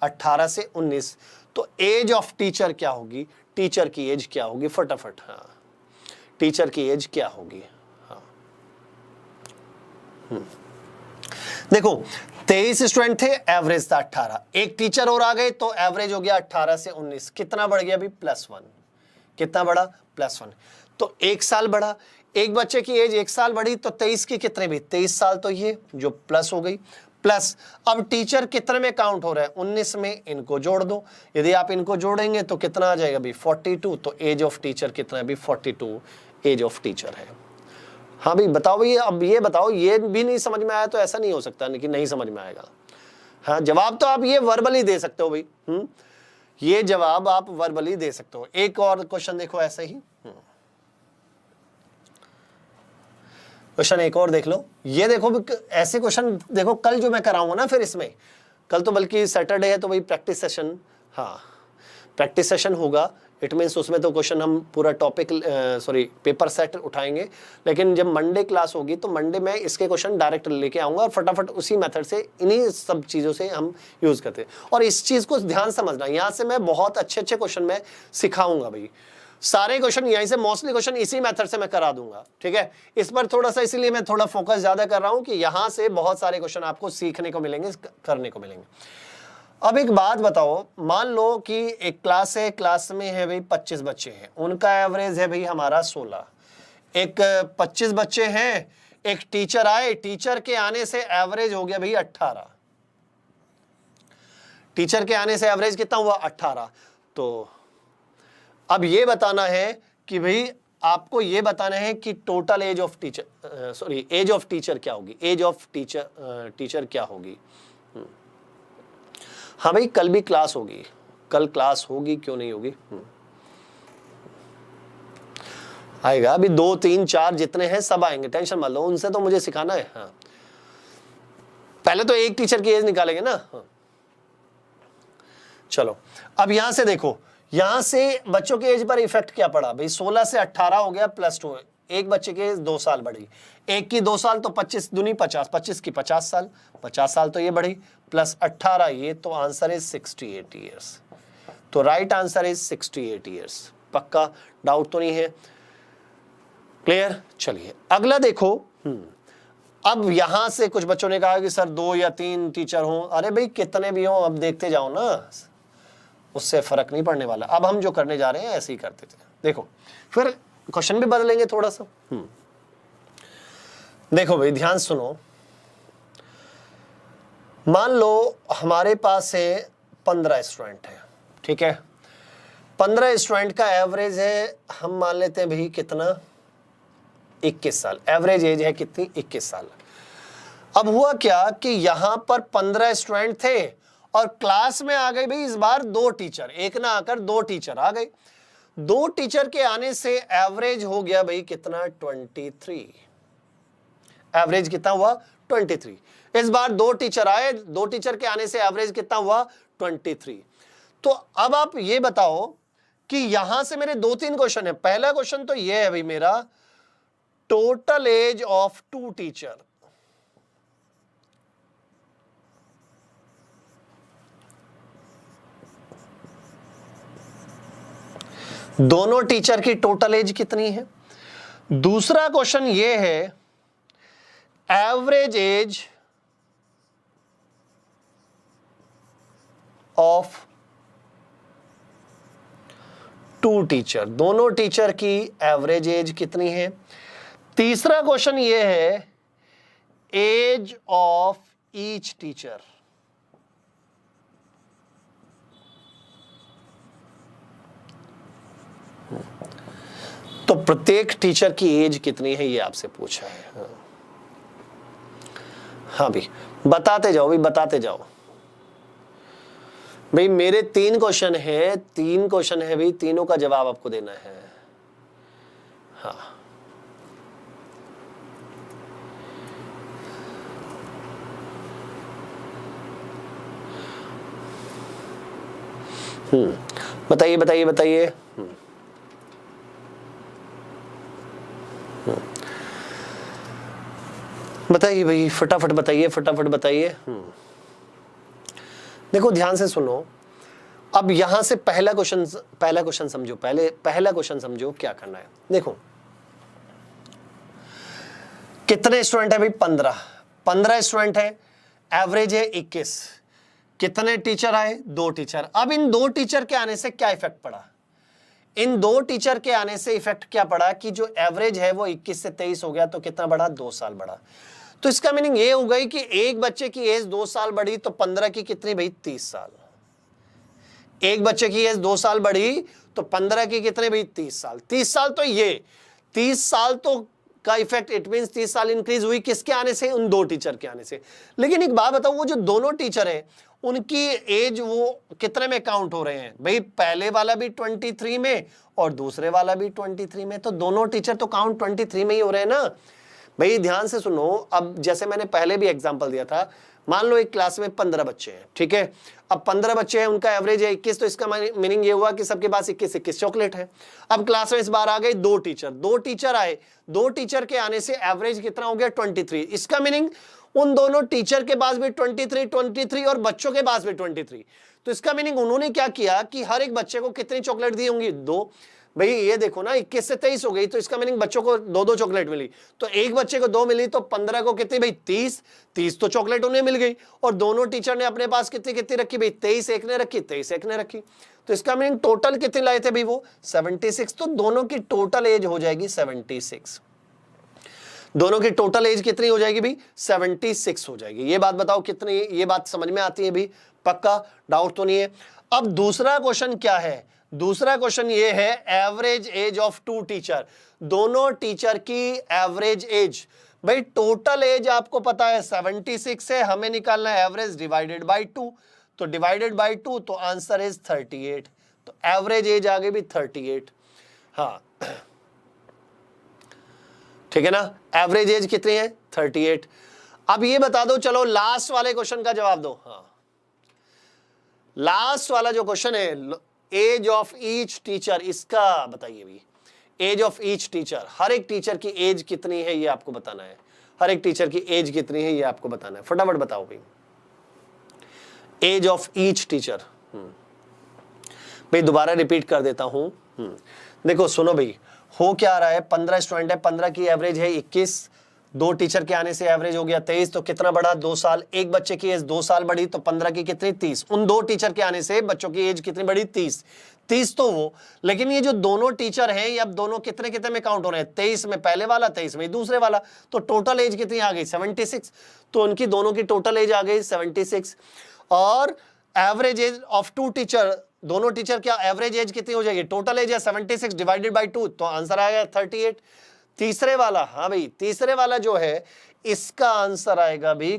[SPEAKER 1] 18 से 19। तो एज ऑफ टीचर क्या होगी, टीचर की एज क्या होगी, फटाफट। हाँ, टीचर की एज क्या होगी। हाँ, देखो 23 स्टूडेंट थे, एवरेज था 18, एक टीचर और आ गए तो एवरेज हो गया 18 से 19, कितना बढ़ गया अभी +1, कितना बढ़ा +1, तो एक साल बढ़ा। एक बच्चे की एज एक साल बढ़ी तो 23 की कितने भी 23 साल, तो ये जो प्लस हो गई, प्लस अब टीचर कितने में काउंट हो रहा है 19 में, इनको जोड़ दो, यदि आप इनको जोड़ेंगे तो कितना आ जाएगा भी 42, तो एज ऑफ टीचर कितना है भी 42 एज ऑफ टीचर है। हाँ भाई बताओ भाई, अब ये बताओ, ये भी नहीं समझ में आया तो ऐसा नहीं हो सकता कि नहीं समझ में आएगा। हाँ, जवाब तो आप ये वर्बली दे सकते हो भाई, ये जवाब आप वर्बली दे सकते हो। एक और क्वेश्चन देखो ऐसे ही, क्वेश्चन एक और देख लो, ये देखो ऐसे क्वेश्चन देखो, कल जो मैं कराऊंगा ना, फिर इसमें कल तो बल्कि सैटरडे है तो भाई प्रैक्टिस सेशन, हाँ प्रैक्टिस सेशन होगा, इट मीन्स उसमें तो क्वेश्चन हम पूरा टॉपिक पेपर सेट उठाएंगे, लेकिन जब मंडे क्लास होगी तो मंडे में इसके क्वेश्चन डायरेक्ट लेके आऊंगा और फटाफट उसी मेथड से इन्हीं सब चीज़ों से हम यूज़ करते हैं। और इस चीज़ को ध्यान समझना, यहाँ से मैं बहुत अच्छे अच्छे क्वेश्चन मैं सिखाऊंगा भाई, सारे क्वेश्चन यहीं से, मोस्टली क्वेश्चन इसी मेथड से मैं करा दूंगा। ठीक है, इस पर थोड़ा सा इसीलिए मैं थोड़ा फोकस ज़्यादा कर रहा हूँ कि यहाँ से बहुत सारे क्वेश्चन आपको सीखने को मिलेंगे, करने को मिलेंगे। अब एक बात बताओ, मान लो कि एक क्लास है, क्लास में है भाई 25 बच्चे हैं, उनका एवरेज है भाई हमारा 16, एक 25 बच्चे हैं, एक टीचर आए, टीचर के आने से एवरेज हो गया भाई 18, टीचर के आने से एवरेज कितना हुआ 18। तो अब ये बताना है कि भाई आपको ये बताना है कि total age of teacher, age of teacher क्या होगी, एज ऑफ टीचर क्या होगी। हाँ भाई कल भी क्लास होगी, कल क्लास होगी, क्यों नहीं होगी, आएगा अभी 2 3 4 जितने हैं सब आएंगे, टेंशन मत लो, उनसे तो मुझे सिखाना है। हाँ, पहले तो एक टीचर की एज निकालेंगे ना। हाँ, चलो अब यहां से देखो, यहां से बच्चों की एज पर इफेक्ट क्या पड़ा भाई, 16 से 18 हो गया +2, एक बच्चे की एज 2 साल बढ़ी, एक की 2 साल तो 25 दूनी 50, 25 की 50 साल, 50 साल तो ये बढ़ी, प्लस 18 ये, तो आंसर इज 68 ईयर्स। तो राइट आंसर इज 68 ईयर्स। पक्का, डाउट तो नहीं है, क्लियर। चलिए अगला देखो, अब यहां से कुछ बच्चों ने कहा कि सर 2 या 3 टीचर हों, अरे भाई कितने भी हों, अब देखते जाओ ना, उससे फर्क नहीं पड़ने वाला। अब हम जो करने जा रहे हैं ऐसे ही करते थे, देखो फिर क्वेश्चन भी बदलेंगे थोड़ा सा। देखो भाई ध्यान सुनो, मान लो हमारे पास है 15 स्टूडेंट है, ठीक है, 15 स्टूडेंट का एवरेज है, हम मान लेते हैं भाई कितना 21 साल, एवरेज एज है कितनी 21 साल। अब हुआ क्या कि यहां पर 15 स्टूडेंट थे और क्लास में आ गए भाई इस बार 2 टीचर, एक ना आकर 2 टीचर आ गए, 2 टीचर के आने से एवरेज हो गया भाई कितना 23, एवरेज कितना हुआ 23। इस बार 2 टीचर आए, 2 टीचर के आने से एवरेज कितना हुआ 23। तो अब आप ये बताओ कि यहां से मेरे 2-3 क्वेश्चन है। पहला क्वेश्चन तो ये है भाई मेरा, टोटल एज ऑफ 2 टीचर। दोनों टीचर की टोटल एज कितनी है। दूसरा क्वेश्चन ये है, एवरेज एज ऑफ 2 टीचर, दोनों टीचर की एवरेज एज कितनी है। तीसरा क्वेश्चन ये है, एज ऑफ ईच टीचर। तो प्रत्येक टीचर की एज कितनी है ये आपसे पूछा है। हाँ भाई बताते जाओ, भाई बताते जाओ। भाई मेरे 3 क्वेश्चन है, 3 क्वेश्चन है भाई, तीनों का जवाब आपको देना है। हाँ बताइए बताइए बताइए। बताइए भाई, फटाफट बताइए, फटाफट बताइए। देखो ध्यान से सुनो, अब यहां से पहला क्वेश्चन समझो, पहला क्वेश्चन समझो क्या करना है। देखो कितने स्टूडेंट है भाई, 15 स्टूडेंट है, एवरेज है 21। कितने टीचर आए, 2 टीचर। अब इन 2 टीचर के आने से क्या इफेक्ट पड़ा, इन 2 टीचर के आने से इफेक्ट क्या पड़ा कि जो एवरेज है वो 21 से 23 हो गया, तो कितना बढ़ा, 2 साल बढ़ा। तो इसका मीनिंग ये हो गई कि एक बच्चे की एज 2 साल बढ़ी तो 15 की कितनी भाई, 30 साल। एक बच्चे की एज 2 साल बढ़ी तो 15 की कितने भाई, 30 साल। 30 साल तो ये 30 साल तो का इफेक्ट, इट मींस 30 साल इंक्रीज हुई किसके आने से, उन 2 टीचर के आने से। लेकिन एक बात बताओ, वो जो दोनों टीचर हैं उनकी एज वो कितने में काउंट हो रहे हैं भाई, पहले वाला भी 23 में और दूसरे वाला भी 23 में, तो दोनों टीचर तो काउंट 23 में ही हो रहे हैं ना भाई। ध्यान से सुनो, अब जैसे मैंने पहले भी एग्जांपल दिया था, मान लो एक क्लास में 15 बच्चे हैं, ठीक है। अब 15 बच्चे हैं, उनका एवरेज है 21, तो इसका मीनिंग ये हुआ कि सबके पास 21 चॉकलेट है। अब क्लास में इस बार आ गए 2 टीचर आए, 2 टीचर के आने से एवरेज कितना हो गया, 23। इसका मीनिंग उन दोनों टीचर के पास भी 23 और बच्चों के पास भी 23। तो इसका मीनिंग उन्होंने क्या किया कि हर एक बच्चे को कितनी चॉकलेट दी होंगी, 2। भाई ये देखो ना, 21 से 23 हो गई, तो इसका मीनिंग बच्चों को 2-2 चॉकलेट मिली। तो एक बच्चे को 2 मिली तो 15 को कितनी भाई, 30 तो चॉकलेट उन्हें मिल गई। और दोनों टीचर ने अपने पास कितनी कितनी रखी भाई, 23 एक ने रखी, 23 एक ने रखी। तो इसका मीनिंग टोटल कितने लाए थे भाई वो, 76। तो दोनों की टोटल एज हो जाएगी 76। दोनों की टोटल एज कितनी हो जाएगी भाई, 76 हो जाएगी। ये बात बताओ कितनी, ये बात समझ में आती है भाई, पक्का डाउट तो नहीं है। अब दूसरा क्वेश्चन क्या है, दूसरा क्वेश्चन ये है, एवरेज एज ऑफ 2 टीचर, दोनों टीचर की एवरेज एज। भाई टोटल एज आपको पता है 76 है, हमें निकालना है एवरेज डिवाइडेड बाय 2, तो डिवाइडेड बाय 2 तो आंसर इज 38। तो एवरेज एज आ गई भी 38। हाँ ठीक है ना, एवरेज एज कितनी है, 38। अब ये बता दो, चलो लास्ट वाले क्वेश्चन का जवाब दो। हाँ लास्ट वाला जो क्वेश्चन है, एज ऑफ ईच टीचर, इसका बताइए भी। एज ऑफ ईच टीचर, हर एक टीचर की एज कितनी है ये आपको बताना है, हर एक टीचर की एज कितनी है ये आपको बताना है, फटाफट बताओ भाई। एज ऑफ ईच टीचर, भाई दोबारा रिपीट कर देता हूं। देखो सुनो भाई, हो क्या रहा है, 15 स्टूडेंट है, 15 की एवरेज है 21, 2 टीचर के आने से एवरेज हो गया 23, तो कितना बढ़ा, 2 साल। एक बच्चे की एज 2 साल बढ़ी तो 15 की कितनी, 30। उन 2 टीचर के आने से बच्चों की एज कितनी बढ़ी, 30 तो वो। लेकिन ये जो दोनों टीचर हैं ये अब दोनों कितने कितने में काउंट हो रहे हैं, 23 में पहले वाला, 23 में दूसरे वाला। तो टोटल एज कितनी आ गई, 76। तो उनकी दोनों की टोटल एज आ गई 76। और एवरेज एज ऑफ 2 टीचर, दोनों टीचर क्या एवरेज एज कितनी हो जाएगी, टोटल एज है 76 डिवाइडेड बाय 2, तो आंसर आएगा 38। तीसरे वाला, हाँ भाई तीसरे वाला जो है इसका आंसर आएगा भी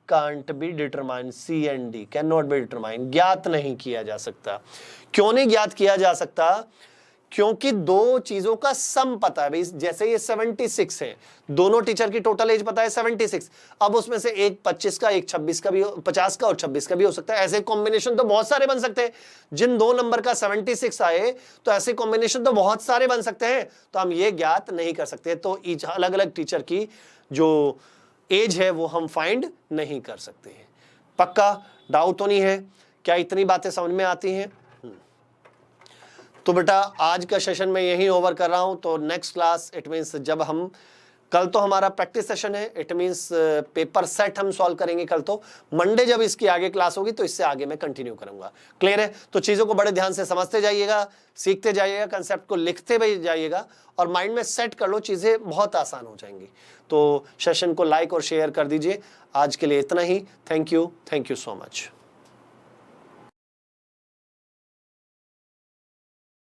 [SPEAKER 1] can't be determine, C and D, can not be determine, ज्ञात नहीं किया जा सकता। क्यों नहीं ज्ञात किया जा सकता, क्योंकि दो चीजों का सम पता है भाई। जैसे ये 76 है, दोनों टीचर की टोटल एज पता है 76, अब उसमें से एक 25 का, एक 26 का भी, 50 का और 26 का भी हो सकता है। ऐसे कॉम्बिनेशन तो बहुत सारे बन सकते हैं। जिन दो नंबर का 76 आए तो ऐसे कॉम्बिनेशन तो बहुत सारे बन सकते हैं, तो हम ये ज्ञात नहीं कर सकते। तो अलग अलग टीचर की जो एज है वो हम फाइंड नहीं कर सकते हैं। पक्का डाउट तो नहीं है? क्या इतनी बातें समझ में आती हैं? तो बेटा आज का सेशन मैं यहीं ओवर कर रहा हूं। तो नेक्स्ट क्लास इट मींस जब हम कल तो हमारा प्रैक्टिस सेशन है, इट मींस पेपर सेट हम सॉल्व करेंगे कल। तो मंडे जब इसकी आगे क्लास होगी तो इससे आगे मैं कंटिन्यू करूंगा। क्लियर है? तो चीज़ों को बड़े ध्यान से समझते जाइएगा, सीखते जाइएगा, कंसेप्ट को लिखते भी जाइएगा और माइंड में सेट कर लो, चीज़ें बहुत आसान हो जाएंगी। तो सेशन को लाइक और शेयर कर दीजिए। आज के लिए इतना ही। Thank you so much.